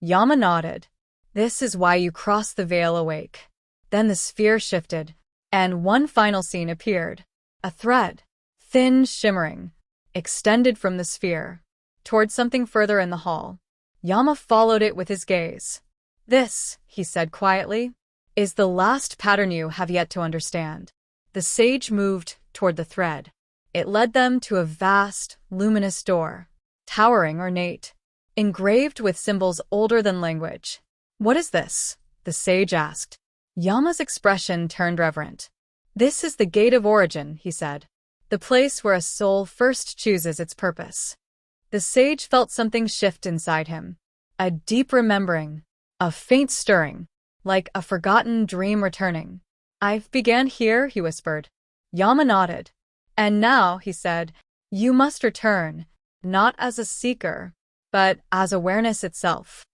Yama nodded. "This is why you crossed the veil awake." Then the sphere shifted, and one final scene appeared. A thread, thin, shimmering, extended from the sphere, toward something further in the hall. Yama followed it with his gaze. "This," he said quietly, "is the last pattern you have yet to understand." The sage moved toward the thread. It led them to a vast, luminous door, towering ornate, engraved with symbols older than language. "What is this?" the sage asked. Yama's expression turned reverent. "This is the gate of origin," he said, "the place where a soul first chooses its purpose." The sage felt something shift inside him, a deep remembering, a faint stirring, like a forgotten dream returning. "I've began here," he whispered. Yama nodded. "And now," he said, "you must return, not as a seeker, but as awareness itself."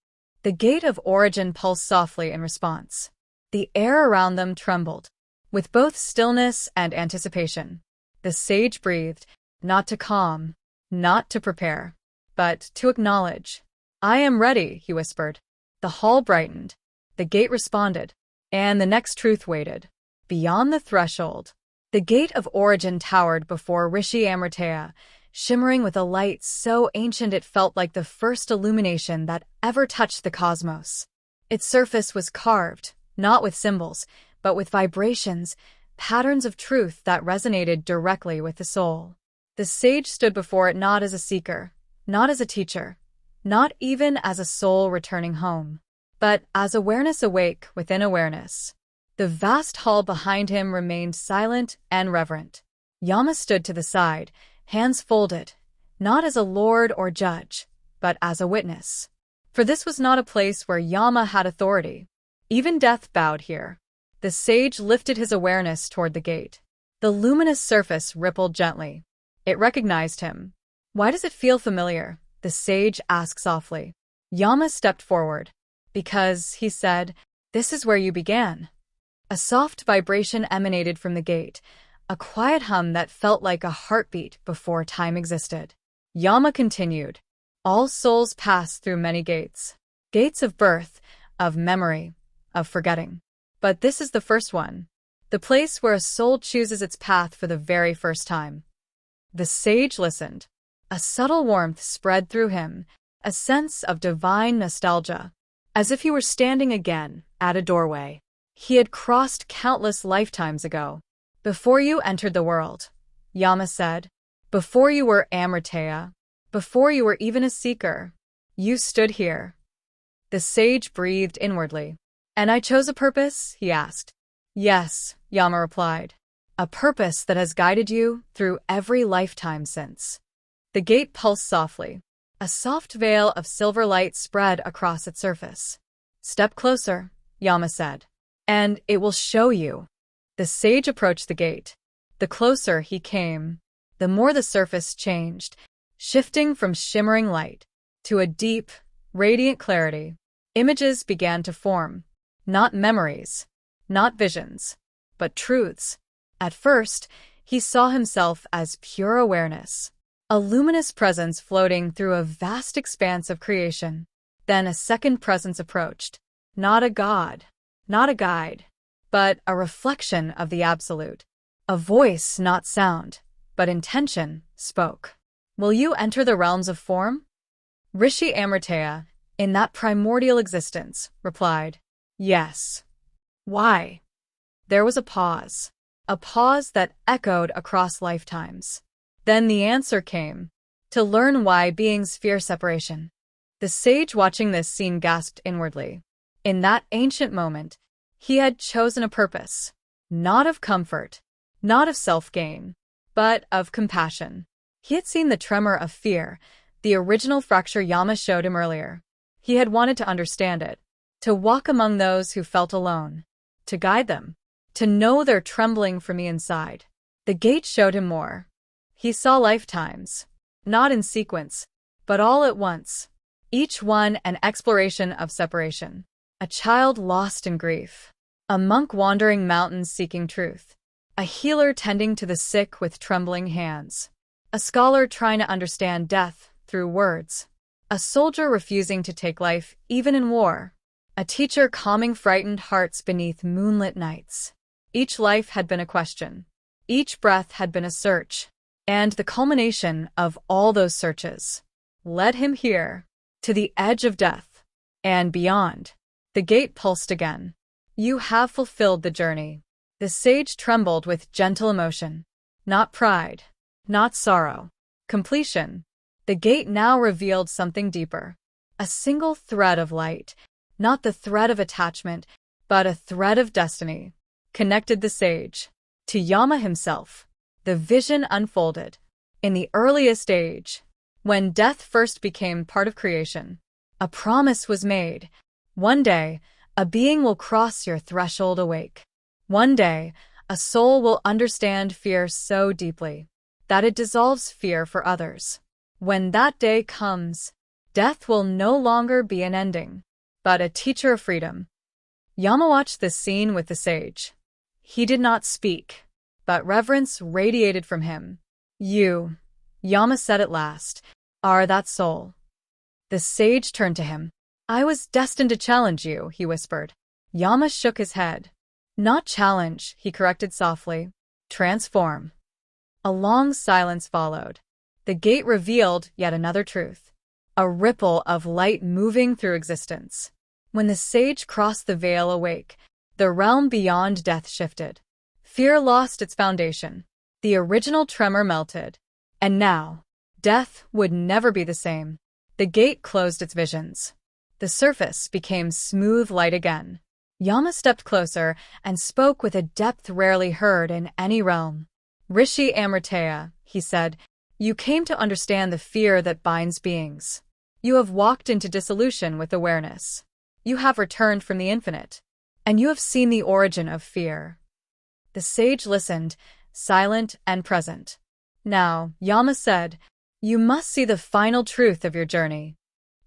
The gate of origin pulsed softly in response. The air around them trembled, with both stillness and anticipation. The sage breathed, not to calm, not to prepare, but to acknowledge. "I am ready," he whispered. The hall brightened. The gate responded, and the next truth waited. Beyond the threshold, the gate of origin towered before Rishi Amritaya, shimmering with a light so ancient it felt like the first illumination that ever touched the cosmos. Its surface was carved, not with symbols, but with vibrations, patterns of truth that resonated directly with the soul. The sage stood before it not as a seeker, not as a teacher, not even as a soul returning home, but as awareness awake within awareness. The vast hall behind him remained silent and reverent. Yama stood to the side, hands folded, not as a lord or judge, but as a witness. For this was not a place where Yama had authority. Even death bowed here. The sage lifted his awareness toward the gate. The luminous surface rippled gently. It recognized him. "Why does it feel familiar?" the sage asked softly. Yama stepped forward. "Because," he said, "this is where you began." A soft vibration emanated from the gate, a quiet hum that felt like a heartbeat before time existed. Yama continued. "All souls pass through many gates. Gates of birth, of memory, of forgetting. But this is the first one. The place where a soul chooses its path for the very first time." The sage listened. A subtle warmth spread through him, a sense of divine nostalgia, as if he were standing again at a doorway he had crossed countless lifetimes ago. "Before you entered the world," Yama said, "before you were Amritaya, before you were even a seeker, you stood here." The sage breathed inwardly. "And I chose a purpose?" he asked. "Yes," Yama replied. "A purpose that has guided you through every lifetime since." The gate pulsed softly. A soft veil of silver light spread across its surface. "Step closer," Yama said, "and it will show you." The sage approached the gate. The closer he came, the more the surface changed, shifting from shimmering light to a deep, radiant clarity. Images began to form. Not memories, not visions, but truths. At first, he saw himself as pure awareness, a luminous presence floating through a vast expanse of creation. Then a second presence approached. Not a god, not a guide, but a reflection of the absolute. A voice, not sound, but intention, spoke. "Will you enter the realms of form?" Rishi Amritaya, in that primordial existence, replied, "Yes." "Why?" There was a pause that echoed across lifetimes. Then the answer came: to learn why beings fear separation. The sage watching this scene gasped inwardly. In that ancient moment, he had chosen a purpose, not of comfort, not of self-gain, but of compassion. He had seen the tremor of fear, the original fracture Yama showed him earlier. He had wanted to understand it, to walk among those who felt alone, to guide them, to know they're trembling from the inside. The gate showed him more. He saw lifetimes, not in sequence, but all at once, each one an exploration of separation. A child lost in grief, a monk wandering mountains seeking truth, a healer tending to the sick with trembling hands, a scholar trying to understand death through words, a soldier refusing to take life even in war, a teacher calming frightened hearts beneath moonlit nights. Each life had been a question. Each breath had been a search. And the culmination of all those searches led him here, to the edge of death, and beyond. The gate pulsed again. "You have fulfilled the journey." The sage trembled with gentle emotion. Not pride, not sorrow. Completion. The gate now revealed something deeper. A single thread of light, not the thread of attachment, but a thread of destiny, connected the sage to Yama himself. The vision unfolded. In the earliest age, when death first became part of creation, a promise was made. One day, a being will cross your threshold awake. One day, a soul will understand fear so deeply that it dissolves fear for others. When that day comes, death will no longer be an ending, but a teacher of freedom. Yama watched this scene with the sage. He did not speak, but reverence radiated from him. "You," Yama said at last, "are that soul." The sage turned to him. "I was destined to challenge you," he whispered. Yama shook his head. "Not challenge," he corrected softly. "Transform." A long silence followed. The gate revealed yet another truth. A ripple of light moving through existence. When the sage crossed the veil awake, the realm beyond death shifted. Fear lost its foundation. The original tremor melted. And now, death would never be the same. The gate closed its visions. The surface became smooth light again. Yama stepped closer and spoke with a depth rarely heard in any realm. "Rishi Amritaya," he said, "you came to understand the fear that binds beings. You have walked into dissolution with awareness. You have returned from the infinite, and you have seen the origin of fear." The sage listened, silent and present. "Now," Yama said, "you must see the final truth of your journey."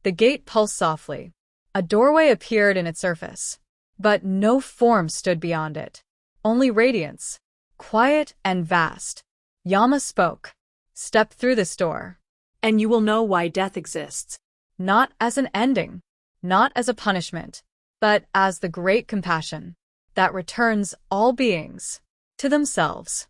The gate pulsed softly. A doorway appeared in its surface, but no form stood beyond it. Only radiance, quiet and vast. Yama spoke. "Step through this door, And you will know why death exists. not as an ending, not as a punishment, but as the great compassion that returns all beings to themselves."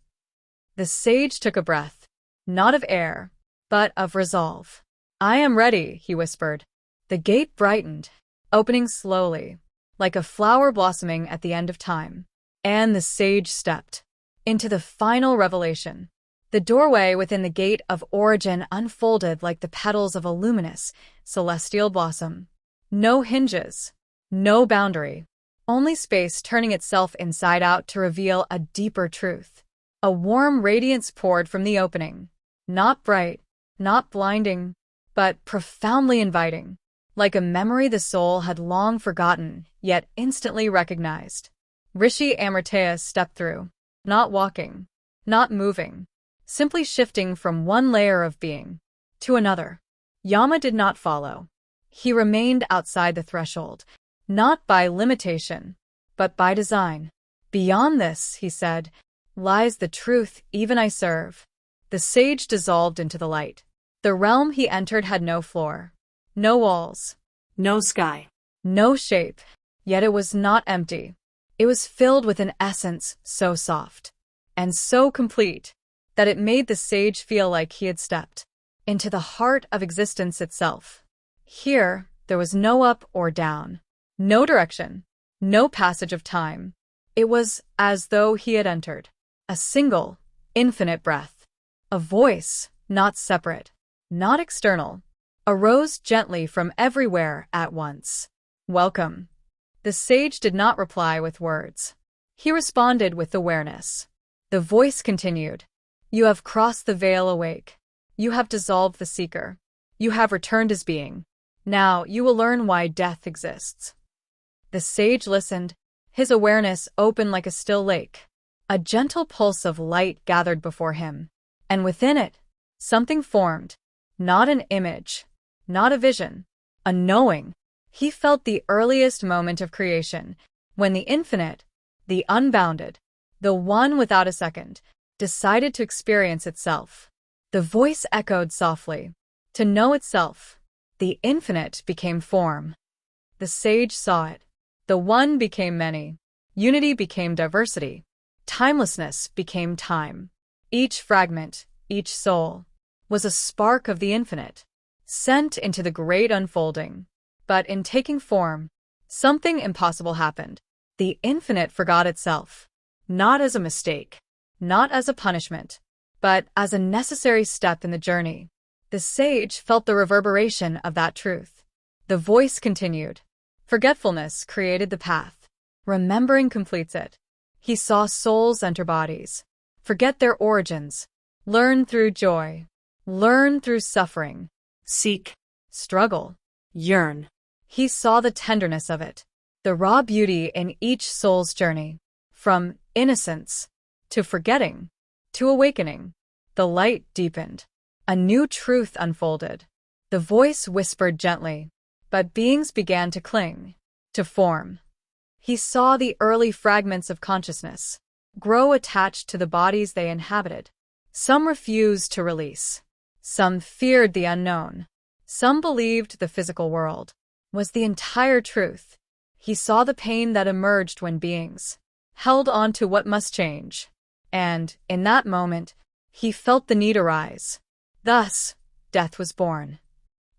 The sage took a breath, not of air, but of resolve. "I am ready," he whispered. The gate brightened, opening slowly, like a flower blossoming at the end of time. And the sage stepped into the final revelation. The doorway within the gate of origin unfolded like the petals of a luminous, celestial blossom. No hinges, no boundary, only space turning itself inside out to reveal a deeper truth. A warm radiance poured from the opening. Not bright, not blinding, but profoundly inviting, like a memory the soul had long forgotten, yet instantly recognized. Rishi Amritaya stepped through, not walking, not moving, simply shifting from one layer of being to another. Yama did not follow. He remained outside the threshold, not by limitation, but by design. Beyond this, he said, lies the truth even I serve. The sage dissolved into the light. The realm he entered had no floor, no walls, No sky. no shape, yet it was not empty. It was filled with an essence so soft and so complete that it made the sage feel like he had stepped into the heart of existence itself. Here, there was no up or down, no direction, no passage of time. It was as though he had entered a single, infinite breath. A voice, not separate, not external, arose gently from everywhere at once. Welcome. The sage did not reply with words. He responded with awareness. The voice continued. You have crossed the veil awake. You have dissolved the seeker. You have returned as being. Now you will learn why death exists. The sage listened, his awareness open like a still lake. A gentle pulse of light gathered before him, and within it, something formed, not an image, not a vision, a knowing. He felt the earliest moment of creation, when the infinite, the unbounded, the one without a second, decided to experience itself. The voice echoed softly. To know itself, the infinite became form. The sage saw it. The one became many. Unity became diversity. Timelessness became time. Each fragment, each soul, was a spark of the infinite, sent into the great unfolding. But in taking form, something impossible happened. The infinite forgot itself, not as a mistake, not as a punishment, but as a necessary step in the journey. The sage felt the reverberation of that truth. The voice continued. Forgetfulness created the path. Remembering completes it. He saw souls enter bodies, forget their origins, learn through joy, learn through suffering, Seek. struggle, Yearn. He saw the tenderness of it, the raw beauty in each soul's journey, from innocence to forgetting to awakening. The light deepened. A new truth unfolded. The voice whispered gently, but beings began to cling, to form. He saw the early fragments of consciousness grow attached to the bodies they inhabited. Some refused to release. Some feared the unknown. Some believed the physical world was the entire truth. He saw the pain that emerged when beings held on to what must change. And, in that moment, he felt the need arise. Thus, death was born.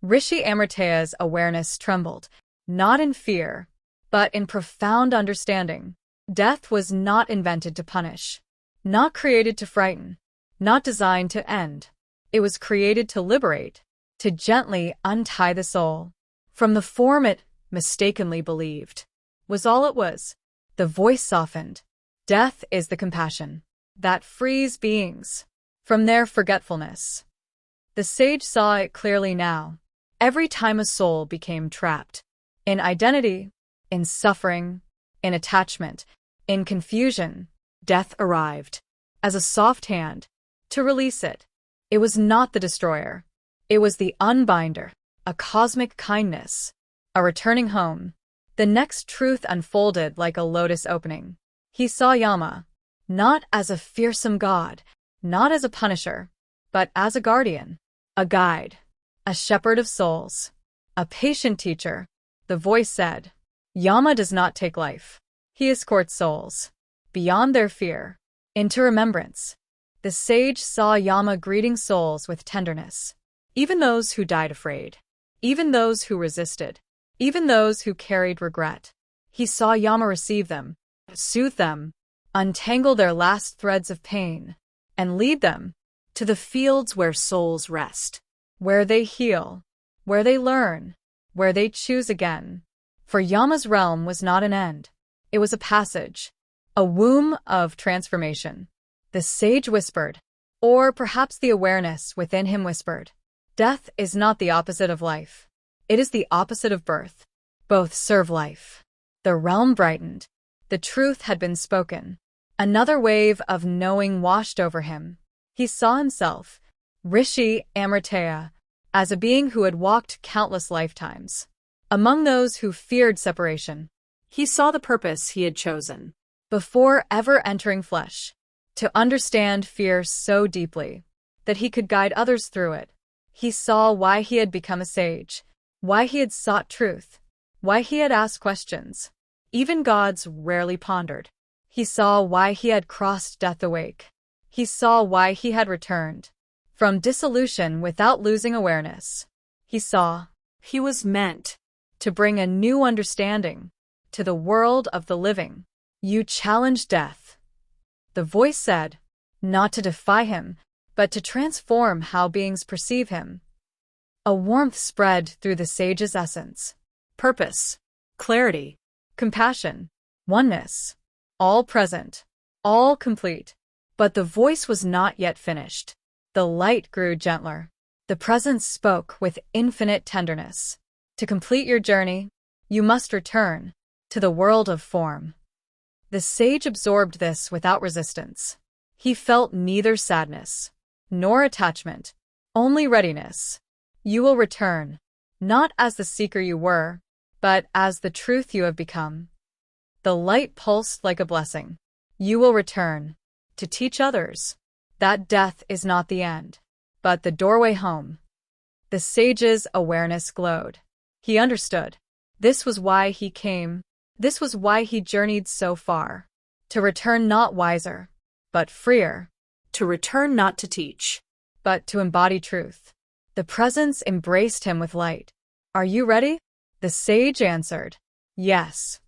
Rishi Amritaya's awareness trembled, not in fear, but in profound understanding. Death was not invented to punish, not created to frighten, not designed to end. It was created to liberate, to gently untie the soul from the form it mistakenly believed was all it was. The voice softened. Death is the compassion that frees beings from their forgetfulness. The sage saw it clearly now. Every time a soul became trapped in identity, in suffering, in attachment, in confusion, death arrived as a soft hand to release it. It was not the destroyer. It was the unbinder, a cosmic kindness, a returning home. The next truth unfolded like a lotus opening. He saw Yama, not as a fearsome god, not as a punisher, but as a guardian, a guide, a shepherd of souls, a patient teacher. The voice said, Yama does not take life. He escorts souls, beyond their fear, into remembrance. The sage saw Yama greeting souls with tenderness, even those who died afraid, even those who resisted, even those who carried regret. He saw Yama receive them, soothe them, untangle their last threads of pain, and lead them to the fields where souls rest, where they heal, where they learn, where they choose again. For Yama's realm was not an end. It was a passage, a womb of transformation. The sage whispered, or perhaps the awareness within him whispered, Death is not the opposite of life. It is the opposite of birth. Both serve life. The realm brightened. The truth had been spoken. Another wave of knowing washed over him. He saw himself, Rishi Amritaya, as a being who had walked countless lifetimes. Among those who feared separation, He saw the purpose he had chosen. before ever entering flesh, to understand fear so deeply that he could guide others through it. He saw why he had become a sage, why he had sought truth, why he had asked questions even gods rarely pondered. He saw why he had crossed death awake. He saw why he had returned from dissolution without losing awareness. He saw He was meant. to bring a new understanding to the world of the living. You challenge death, the voice said, not to defy him, but to transform how beings perceive him. A warmth spread through the sage's essence. Purpose. Clarity. Compassion. Oneness. All present. All complete. But the voice was not yet finished. The light grew gentler. The presence spoke with infinite tenderness. To complete your journey, you must return to the world of form. The sage absorbed this without resistance. He felt neither sadness nor attachment, only readiness. You will return, not as the seeker you were, but as the truth you have become. The light pulsed like a blessing. You will return to teach others that death is not the end, but the doorway home. The sage's awareness glowed. He understood. This was why he came. This was why he journeyed so far. To return not wiser, but freer. To return not to teach, but to embody truth. The presence embraced him with light. Are you ready? The sage answered. Yes.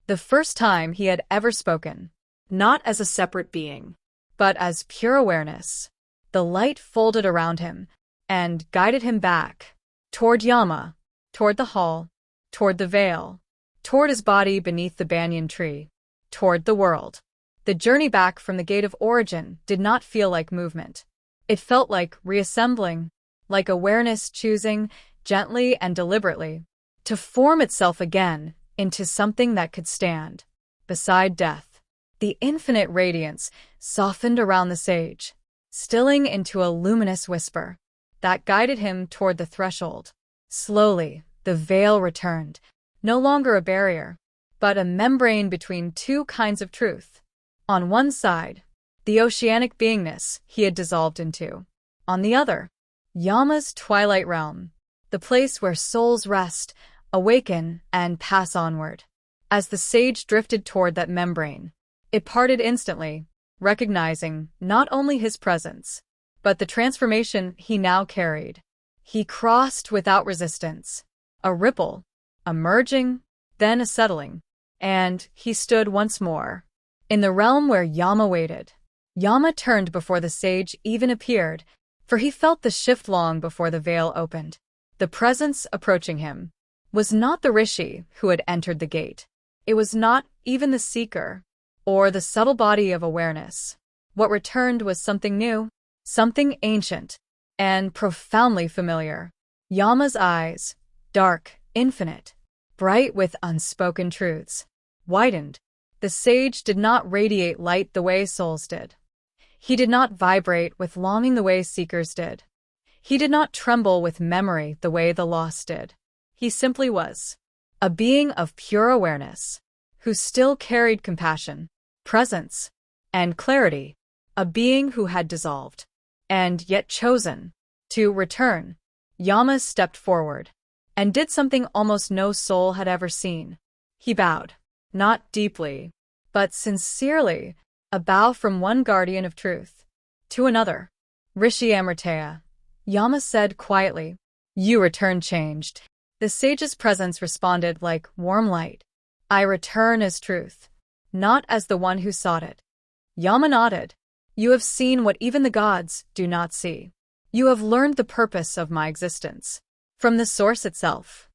The first time he had ever spoken. not as a separate being, but as pure awareness. The light folded around him and guided him back, toward Yama, toward the hall, toward the veil, toward his body beneath the banyan tree, toward the world. The journey back from the gate of origin did not feel like movement. It felt like reassembling, like awareness choosing, gently and deliberately, to form itself again into something that could stand beside death. The infinite radiance softened around the sage, stilling into a luminous whisper that guided him toward the threshold. Slowly, the veil returned, no longer a barrier, but a membrane between two kinds of truth. On one side, the oceanic beingness he had dissolved into. On the other, Yama's twilight realm, the place where souls rest, awaken, and pass onward. As the sage drifted toward that membrane, it parted instantly, recognizing not only his presence, but the transformation he now carried. He crossed without resistance, a ripple, a merging, then a settling, and he stood once more in the realm where Yama waited. Yama turned before the sage even appeared, for he felt the shift long before the veil opened. The presence approaching him was not the Rishi who had entered the gate. It was not even the seeker, or the subtle body of awareness. What returned was something new, something ancient, and profoundly familiar. Yama's eyes, dark, infinite, bright with unspoken truths, widened. The sage did not radiate light the way souls did. He did not vibrate with longing the way seekers did. He did not tremble with memory the way the lost did. He simply was a being of pure awareness, who still carried compassion, presence, and clarity, a being who had dissolved, and yet chosen, to return. Yama stepped forward, and did something almost no soul had ever seen. He bowed, not deeply, but sincerely, a bow from one guardian of truth to another. Rishi Amritaya, Yama said quietly, "You return changed." The sage's presence responded like warm light. "I return as truth, not as the one who sought it." Yama nodded. "You have seen what even the gods do not see. You have learned the purpose of my existence from the source itself."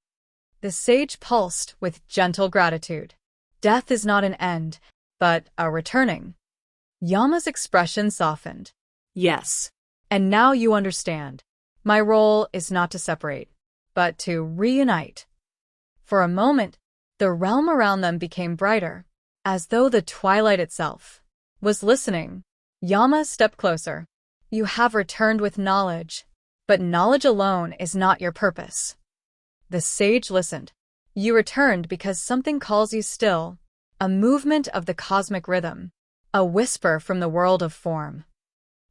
The sage pulsed with gentle gratitude. Death is not an end, but a returning. Yama's expression softened. Yes. "And now you understand. My role is not to separate, but to reunite. For a moment, the realm around them became brighter, as though the twilight itself was listening. Yama stepped closer. You have returned with knowledge, but knowledge alone is not your purpose. The sage listened. You returned because something calls you still, a movement of the cosmic rhythm, a whisper from the world of form.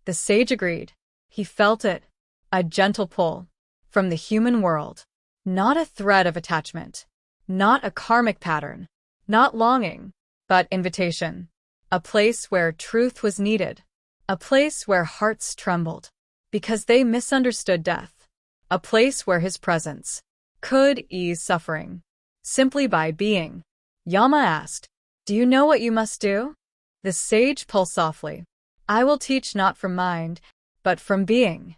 The sage agreed. He felt it, a gentle pull from the human world, not a thread of attachment, not a karmic pattern, not longing, but invitation, a place where truth was needed, a place where hearts trembled because they misunderstood death, a place where his presence could ease suffering simply by being. Yama asked, "Do you know what you must do?" The sage pulsed softly. "I will teach not from mind, but from being.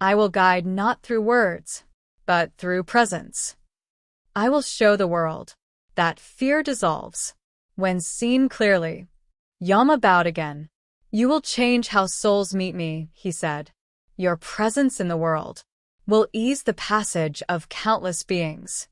I will guide not through words, but through presence. I will show the world that fear dissolves when seen clearly." Yama bowed again. "You will change how souls meet me," he said. "Your presence in the world will ease the passage of countless beings."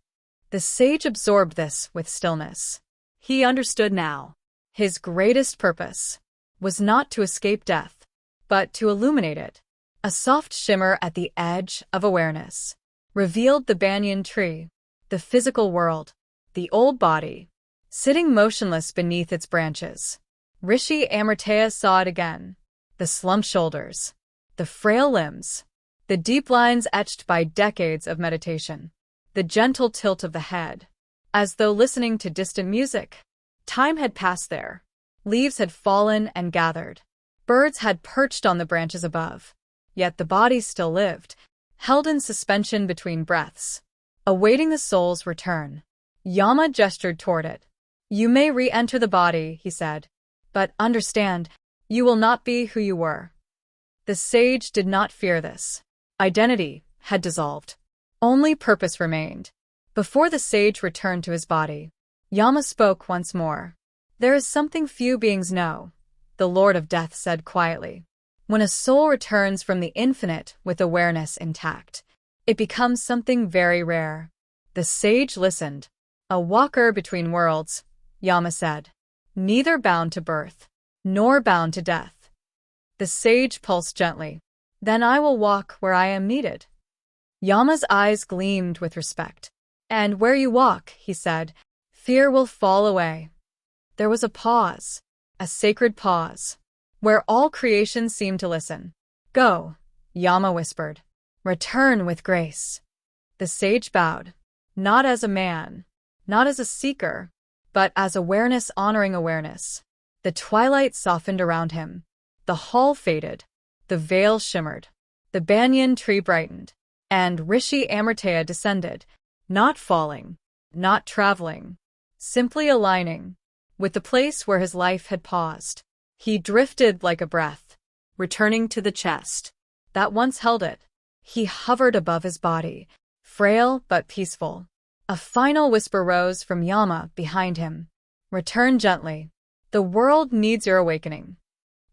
The sage absorbed this with stillness. He understood now. His greatest purpose was not to escape death, but to illuminate it. A soft shimmer at the edge of awareness revealed the banyan tree, the physical world, the old body, sitting motionless beneath its branches. Rishi Amritaya saw it again. The slumped shoulders, the frail limbs, the deep lines etched by decades of meditation, the gentle tilt of the head, as though listening to distant music. Time had passed there. Leaves had fallen and gathered. Birds had perched on the branches above. Yet the body still lived, held in suspension between breaths, awaiting the soul's return. Yama gestured toward it. "You may re-enter the body," he said, "but understand, you will not be who you were." The sage did not fear this. Identity had dissolved. Only purpose remained. Before the sage returned to his body, Yama spoke once more. "There is something few beings know," the Lord of Death said quietly. "When a soul returns from the infinite with awareness intact, it becomes something very rare." The sage listened. "A walker between worlds," Yama said, "neither bound to birth, nor bound to death." The sage pulsed gently. "Then I will walk where I am needed." Yama's eyes gleamed with respect. "And where you walk," he said, "fear will fall away." There was a pause, a sacred pause, where all creation seemed to listen. "Go," Yama whispered. "Return with grace." The sage bowed, not as a man, not as a seeker, but as awareness honoring awareness. The twilight softened around him. The hall faded. The veil shimmered. The banyan tree brightened. And Rishi Amritaya descended, not falling, not traveling, simply aligning with the place where his life had paused. He drifted like a breath, returning to the chest that once held it. He hovered above his body, frail but peaceful. A final whisper rose from Yama behind him. "Return gently. The world needs your awakening."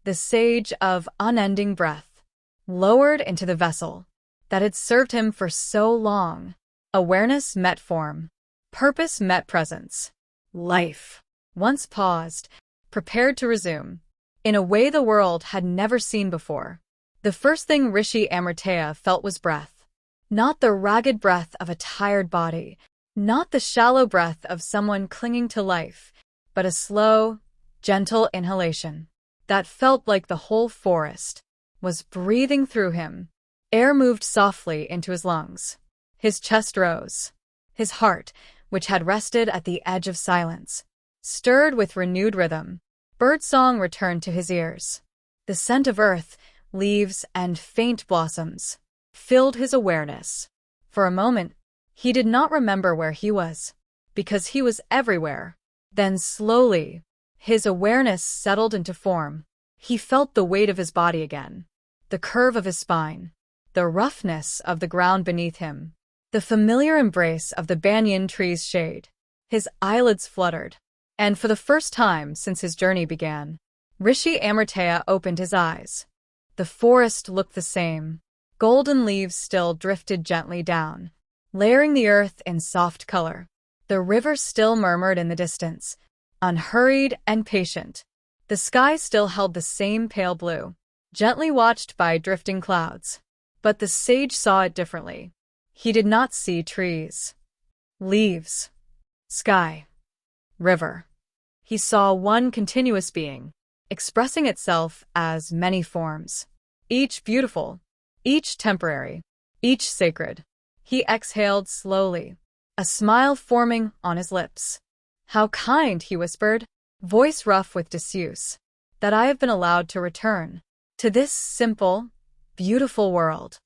The sage of unending breath lowered into the vessel that had served him for so long. Awareness met form. Purpose met presence. Life, once paused, prepared to resume, in a way the world had never seen before. The first thing Rishi Amritaya felt was breath. Not the ragged breath of a tired body, not the shallow breath of someone clinging to life, but a slow, gentle inhalation that felt like the whole forest was breathing through him. Air moved softly into his lungs. His chest rose. His heart, which had rested at the edge of silence, stirred with renewed rhythm. Birdsong returned to his ears. The scent of earth, leaves, and faint blossoms filled his awareness. For a moment, he did not remember where he was, because he was everywhere. Then slowly, his awareness settled into form. He felt the weight of his body again, the curve of his spine, the roughness of the ground beneath him, the familiar embrace of the banyan tree's shade. His eyelids fluttered, and for the first time since his journey began, Rishi Amritaya opened his eyes. The forest looked the same, Golden leaves still drifted gently down, layering the earth in soft color. The river still murmured in the distance, unhurried and patient. The sky still held the same pale blue, gently watched by drifting clouds. But the sage saw it differently. He did not see trees, leaves, sky, river. He saw one continuous being, expressing itself as many forms, each beautiful, each temporary, each sacred. He exhaled slowly, a smile forming on his lips. "How kind," he whispered, voice rough with disuse, "that I have been allowed to return to this simple, beautiful world."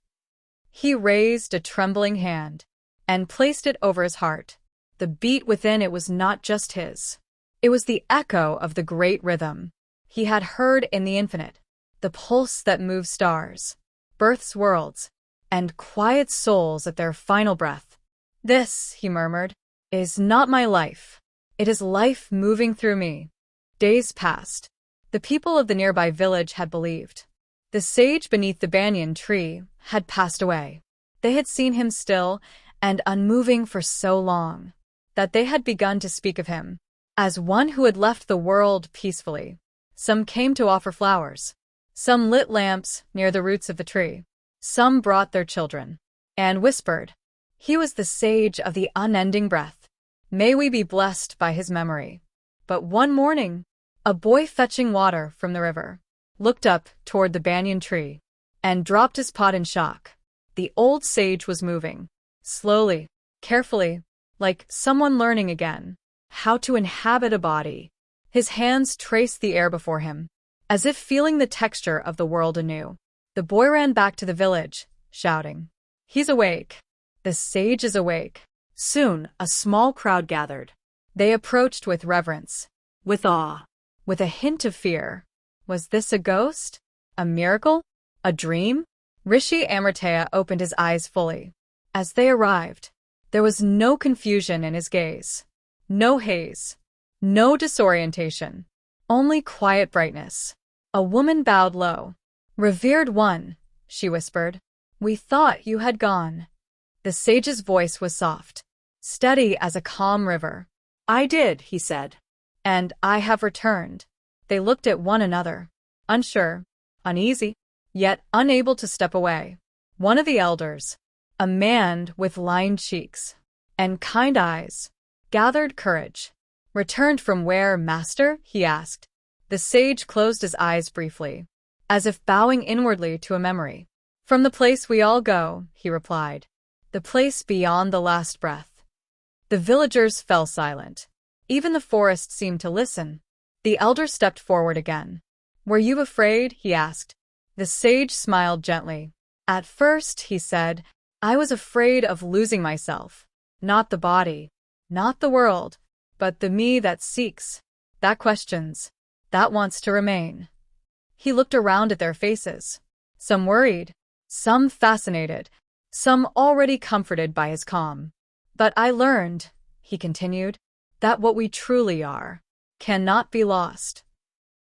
He raised a trembling hand and placed it over his heart. The beat within it was not just his. It was the echo of the great rhythm he had heard in the infinite, the pulse that moves stars, births worlds, and quiets souls at their final breath. "This," he murmured, "is not my life. It is life moving through me." Days passed. The people of the nearby village had believed. The sage beneath the banyan tree had passed away. They had seen him still and unmoving for so long that they had begun to speak of him as one who had left the world peacefully. Some came to offer flowers. Some lit lamps near the roots of the tree. Some brought their children and whispered, "He was the sage of the unending breath. May we be blessed by his memory." But one morning, a boy fetching water from the river looked up toward the banyan tree and dropped his pot in shock. The old sage was moving, slowly, carefully, like someone learning again how to inhabit a body. His hands traced the air before him, as if feeling the texture of the world anew. The boy ran back to the village, shouting, "He's awake. The sage is awake." Soon, a small crowd gathered. They approached with reverence, With awe, with a hint of fear. Was this a ghost? A miracle? A dream? Rishi Amritaya opened his eyes fully. As they arrived, there was no confusion in his gaze, no haze, no disorientation, only quiet brightness. A woman bowed low. "Revered one," she whispered, "we thought you had gone." The sage's voice was soft, steady as a calm river. "I did," he said. "And I have returned." They looked at one another, unsure, uneasy, yet unable to step away. One of the elders, a man with lined cheeks and kind eyes, gathered courage. "Returned from where, master?" he asked. The sage closed his eyes briefly, as if bowing inwardly to a memory. "From the place we all go," he replied. "The place beyond the last breath." The villagers fell silent. Even the forest seemed to listen. The elder stepped forward again. "Were you afraid?" he asked. The sage smiled gently. "At first," he said, "I was afraid of losing myself. Not the body, not the world, but the me that seeks, that questions, that wants to remain." He looked around at their faces. Some worried, some fascinated, some already comforted by his calm. "But I learned," he continued, "that what we truly are cannot be lost."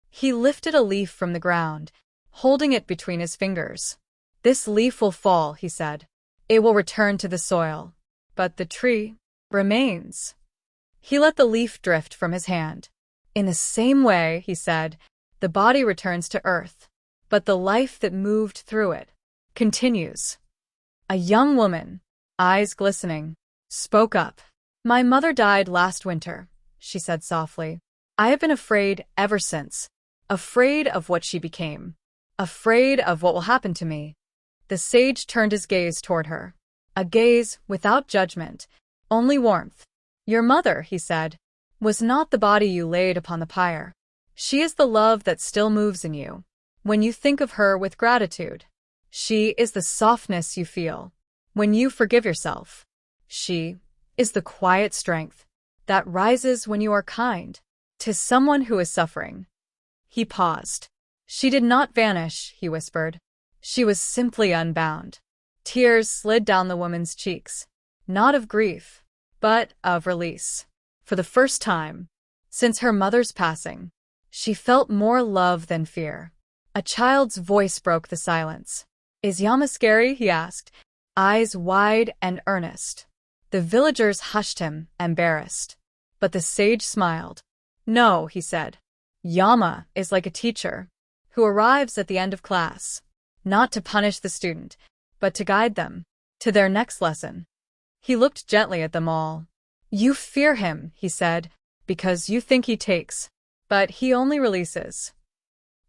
He lifted a leaf from the ground, holding it between his fingers. "This leaf will fall," he said. "It will return to the soil, but the tree remains." He let the leaf drift from his hand. "In the same way," he said, "the body returns to earth, but the life that moved through it continues." A young woman, eyes glistening, spoke up. "My mother died last winter," she said softly. "I have been afraid ever since, afraid of what she became, afraid of what will happen to me." The sage turned his gaze toward her, a gaze without judgment, only warmth. "Your mother," he said, "was not the body you laid upon the pyre. She is the love that still moves in you when you think of her with gratitude. She is the softness you feel when you forgive yourself. She is the quiet strength that rises when you are kind to someone who is suffering." He paused. "She did not vanish," he whispered. "She was simply unbound." Tears slid down the woman's cheeks, not of grief, but of release. For the first time since her mother's passing, she felt more love than fear. A child's voice broke the silence. Is Yama scary? He asked, eyes wide and earnest. The villagers hushed him, embarrassed. But the sage smiled. No, he said. Yama is like a teacher who arrives at the end of class, not to punish the student, but to guide them to their next lesson. He looked gently at them all. You fear him, he said, because you think he takes, but he only releases.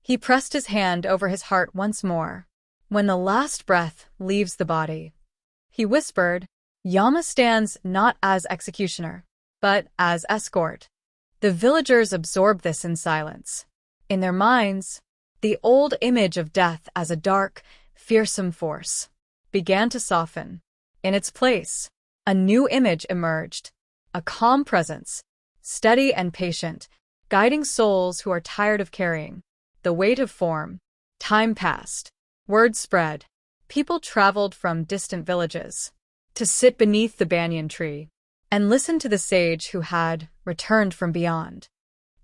He pressed his hand over his heart once more. When the last breath leaves the body, he whispered, Yama stands not as executioner, but as escort. The villagers absorbed this in silence. In their minds, the old image of death as a dark, fearsome force began to soften. In its place, a new image emerged, a calm presence, steady and patient, guiding souls who are tired of carrying the weight of form. Time passed. Word spread. People traveled from distant villages to sit beneath the banyan tree and listen to the sage who had returned from beyond.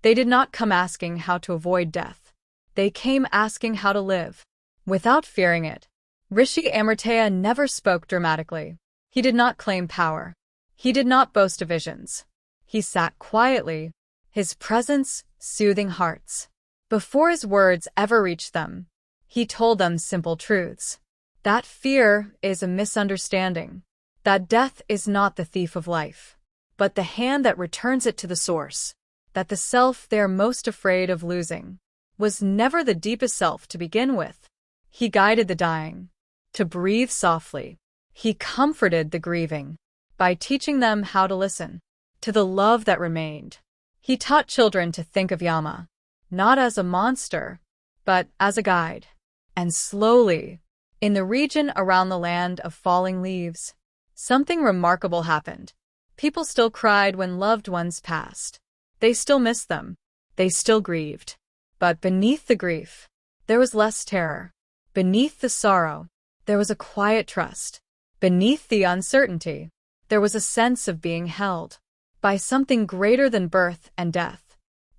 They did not come asking how to avoid death. They came asking how to live without fearing it. Rishi Amritaya never spoke dramatically. He did not claim power. He did not boast of visions. He sat quietly, his presence soothing hearts. Before his words ever reached them, he told them simple truths. That fear is a misunderstanding. That death is not the thief of life, but the hand that returns it to the source. That the self they're most afraid of losing was never the deepest self to begin with. He guided the dying to breathe softly. He comforted the grieving by teaching them how to listen to the love that remained. He taught children to think of Yama not as a monster, but as a guide. And slowly, in the region around the land of falling leaves, something remarkable happened. People still cried when loved ones passed. They still missed them. They still grieved. But beneath the grief, there was less terror. Beneath the sorrow, there was a quiet trust. Beneath the uncertainty, there was a sense of being held by something greater than birth and death.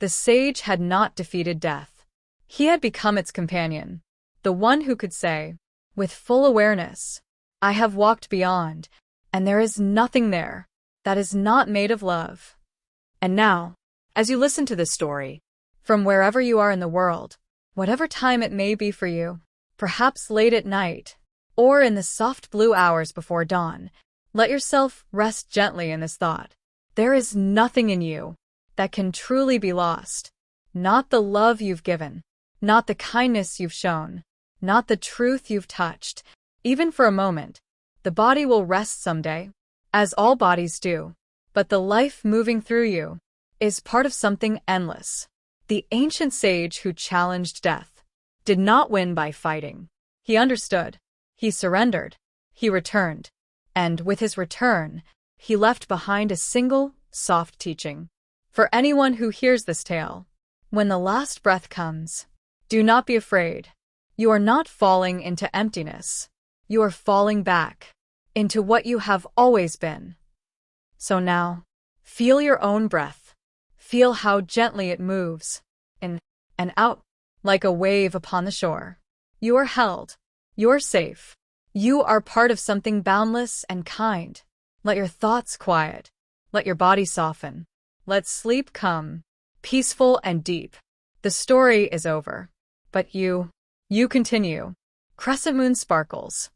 The sage had not defeated death. He had become its companion, the one who could say, with full awareness, I have walked beyond, and there is nothing there that is not made of love. And now, as you listen to this story, from wherever you are in the world, whatever time it may be for you, perhaps late at night, or in the soft blue hours before dawn, let yourself rest gently in this thought. There is nothing in you that can truly be lost. Not the love you've given, not the kindness you've shown, not the truth you've touched. Even for a moment, the body will rest someday, as all bodies do, but the life moving through you is part of something endless. The ancient sage who challenged death did not win by fighting. He understood. He surrendered. He returned. And with his return, he left behind a single, soft teaching. For anyone who hears this tale, when the last breath comes, do not be afraid. You are not falling into emptiness. You are falling back into what you have always been. So now, feel your own breath. Feel how gently it moves, in and out, like a wave upon the shore. You are held. You're safe. You are part of something boundless and kind. Let your thoughts quiet. Let your body soften. Let sleep come, peaceful and deep. The story is over. But you continue. Crescent moon sparkles.